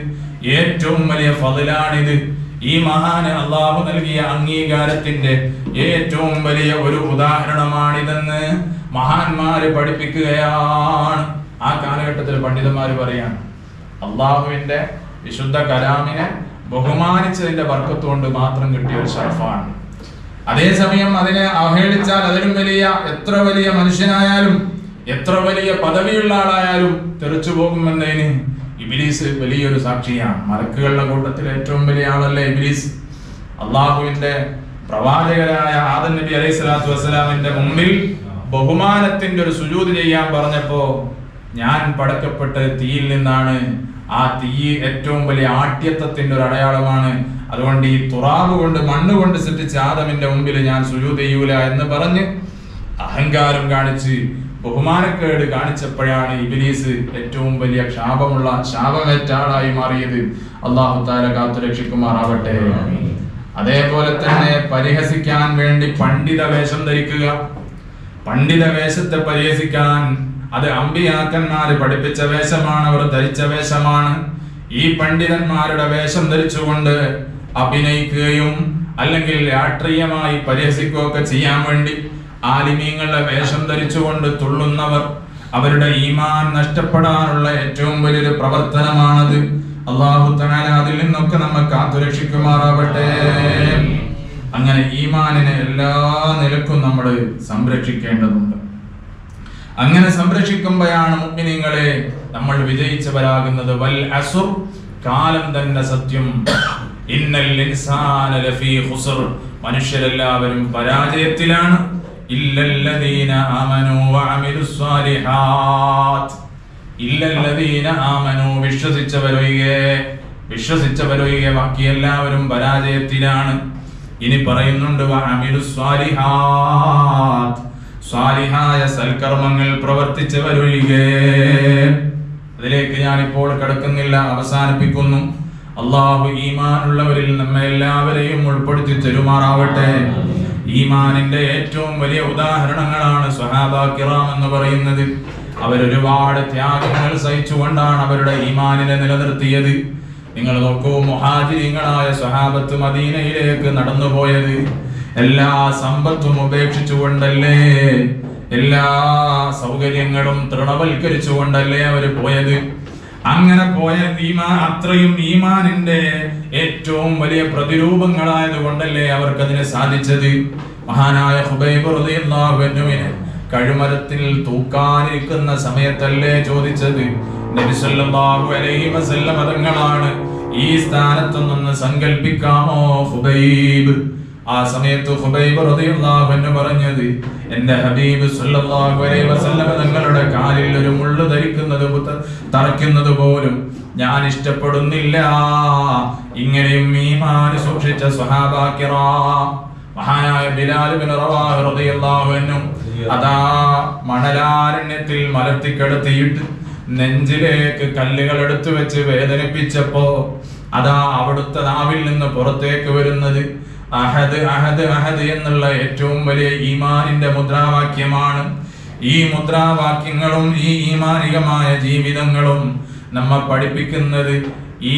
ഏറ്റവും വലിയ ഫളിലാണിത്. ഈ മഹാന് അല്ലാഹു നൽകിയ അംഗീകാരത്തിന്റെ ഏറ്റവും വലിയ ഒരു ഉദാഹരണമാണിതെന്ന് മഹാന്മാര് പഠിപ്പിക്കുകയാണ്. ആ കാലഘട്ടത്തിൽ പണ്ഡിതന്മാര് പറയാണ്, അള്ളാഹുവിന്റെ വിശുദ്ധ കലാമിനെ ബഹുമാനിച്ചതിന്റെ ബർക്കത്ത് കൊണ്ട് മാത്രം കിട്ടിയ ഒരു ശറഫാണ്. അതേസമയം അതിനെ അവഹേളിച്ചാൽ അതിലും വലിയ, എത്ര വലിയ മനുഷ്യനായാലും എത്ര വലിയ പദവിയുള്ള ആളായാലും തെറിച്ചു പോകുമെന്നതിന് ഇബ്ലീസ് വലിയൊരു സാക്ഷിയാണ്. മലക്കുകളുടെ കൂട്ടത്തിൽ ഏറ്റവും വലിയ ആളല്ലേ ഇബ്ലീസ്. അള്ളാഹുവിന്റെ പ്രവാചകരായ ആദം നബി അലൈഹി സ്വലാത്തു വസ്സലാമിന്റെ മുമ്പിൽ ബഹുമാനത്തിന്റെ ഒരു സുജൂദ് ചെയ്യാൻ പറഞ്ഞപ്പോ, ഞാൻ പടക്കപ്പെട്ട തീയിൽ നിന്നാണ്, ആ തീ ഏറ്റവും വലിയ ആട്യത്വത്തിന്റെ ഒരു അടയാളമാണ്, അതുകൊണ്ട് ഈ തുറാബ് കൊണ്ട് മണ്ണുകൊണ്ട് സൃഷ്ടിച്ച ആദമിന്റെ മുമ്പിൽ ഞാൻ സുജൂദ് ചെയ്യൂല എന്ന് പറഞ്ഞ് അഹങ്കാരം കാണിച്ച് ബഹുമാനക്കേട് കാണിച്ചപ്പോഴാണ് ഇബ്ലീസ് ഏറ്റവും വലിയ ശാപമേറ്റ ആളായി മാറിയത്. അല്ലാഹു തആല കാത്തു രക്ഷിക്കുമാറാവട്ടെ. അതേപോലെ തന്നെ പരിഹസിക്കാൻ വേണ്ടി പണ്ഡിത വേഷം ധരിക്കുക, പണ്ഡിത വേഷത്തെ പരിഹസിക്കാൻ, അത് അമ്പിയാക്കന്മാര് പഠിപ്പിച്ച വേഷമാണ്, അവർ ധരിച്ച വേഷമാണ്. ഈ പണ്ഡിതന്മാരുടെ വേഷം ധരിച്ചുകൊണ്ട് അഭിനയിക്കുകയും അല്ലെങ്കിൽ രാഷ്ട്രീയമായി പരിഹസിക്കുകയൊക്കെ ചെയ്യാൻ വേണ്ടി ആലിമീങ്ങളുടെ വേഷം ധരിച്ചുകൊണ്ട് തുള്ളുന്നവർ, അവരുടെ ഈമാൻ നഷ്ടപ്പെടാനുള്ള ഏറ്റവും വലിയൊരു പ്രവർത്തനമാണത്. അല്ലാഹു തആല അതിൽ നിന്നൊക്കെ നമ്മെ കാത്തുരക്ഷിക്കുമാറാവട്ടെ. അങ്ങനെ ഈമാനിനെ എല്ലാ നിലക്കും നമ്മൾ സംരക്ഷിക്കേണ്ടതുണ്ട്. അങ്ങനെ സംരക്ഷിക്കുമ്പോഴാണ് മുഅ്മിനീങ്ങളെ നമ്മൾ വിജയിച്ചവരാകുന്നത്. വൽ അസ്ർ, കാലം തന്നെ സത്യം. ഇന്നൽ ഇൻസാന ലഫീ ഖുസ്ർ, മനുഷ്യരെല്ലാവരും പരാജയത്തിലാണ്. ഇല്ലല്ലദീന ആമനൂ വഅമിലുസ് സ്വാലിഹാത്ത്, ഇല്ലല്ലദീന ആമനൂ, വിശ്വസിച്ചവരൊഴികെ ബാക്കി എല്ലാവരും പരാജയത്തിലാണ്. ഇനി പറയുന്നുണ്ട് വഅമിലുസ് സ്വാലിഹാത്ത്, സ്വാലിഹായ സൽക്കർമ്മങ്ങൾ പ്രവർത്തിച്ചവരൊഴികെ. അതിലേക്ക് ഞാനിപ്പോൾ കടക്കുന്നില്ല, അവസാനിപ്പിക്കുന്നു. അള്ളാഹു ഈമാനുള്ളവരിൽ നമ്മെ എല്ലാവരെയും ഉൾപ്പെടുത്തി തരുമാറാവട്ടെ. ഈമാനിന്റെ ഏറ്റവും വലിയ ഉദാഹരണങ്ങളാണ് സ്വഹാബാ കിറാം എന്ന് പറയുന്നത്. അവരൊരുപാട് ത്യാഗങ്ങൾ സഹിച്ചുകൊണ്ടാണ് അവരുടെ ഈമാനിനെ നിലനിർത്തിയത്. നിങ്ങൾ നോക്കൂ, മുഹാജിരീങ്ങളായ സ്വഹാബത്ത് മദീനയിലേക്ക് നടന്നുപോയത് എല്ലാ സമ്പത്തും ഉപേക്ഷിച്ചുകൊണ്ടല്ലേ, എല്ലാ സൗകര്യങ്ങളും തൃണവൽക്കരിച്ചുകൊണ്ടല്ലേ അവര് പോയത്. അങ്ങനെ പോയ അത്രയും ഈമാനിന്റെ ഏറ്റവും വലിയ പ്രതിരൂപങ്ങളായതുകൊണ്ടല്ലേ അവർക്കതിന് സാധിച്ചത്. മഹാനായ ഖുബൈബ് റളിയല്ലാഹു അൻഹുവിനെ കഴുമരത്തിൽ തൂക്കാനിരിക്കുന്ന സമയത്തല്ലേ ചോദിച്ചത്. നബി സല്ലല്ലാഹു അലൈഹി വസല്ലം തങ്ങളാണ് ഈ സ്ഥാനത്തൊന്ന് സങ്കൽപ്പിക്കാമോ ഖുബൈബ്? ആ സമയത്ത് ഖുബൈബ് റളിയല്ലാഹു അൻഹു പറഞ്ഞത്, എൻ്റെ ഹബീബ് സല്ലല്ലാഹു അലൈഹി വസല്ലം തങ്ങളുടെ കാലിൽ ഒരു മുള്ളു തറയ്ക്കുന്നത് പോലും ഞാൻ ഇഷ്ടപ്പെടുന്നില്ല. ഇങ്ങനെയും ഈമാൻ സൂക്ഷിച്ച സ്വഹാബാ കിറാം. മഹാനായ ബിലാൽ ഇബ്നു റവാഹ് റളിയല്ലാഹു അൻഹു അതാ മണലാരണ്യത്തിൽ മലത്തിക്കിടത്തിയിട്ട് നെഞ്ചിലേക്ക് കല്ലുകൾ എടുത്തു വെച്ച് വേദനിപ്പിച്ചപ്പോ അതാ അവിടുത്തെ നാവിൽ നിന്ന് പുറത്തേക്ക് വരുന്നത് അഹദ് അഹദ് അഹദ് എന്നുള്ള ഏറ്റവും വലിയ ഈമാനിന്റെ മുദ്രാവാക്യമാണ്. ഈ മുദ്രാവാക്യങ്ങളും ഈ ഈമാനികമായ ജീവിതങ്ങളും നമ്മെ പഠിപ്പിക്കുന്നത് ഈ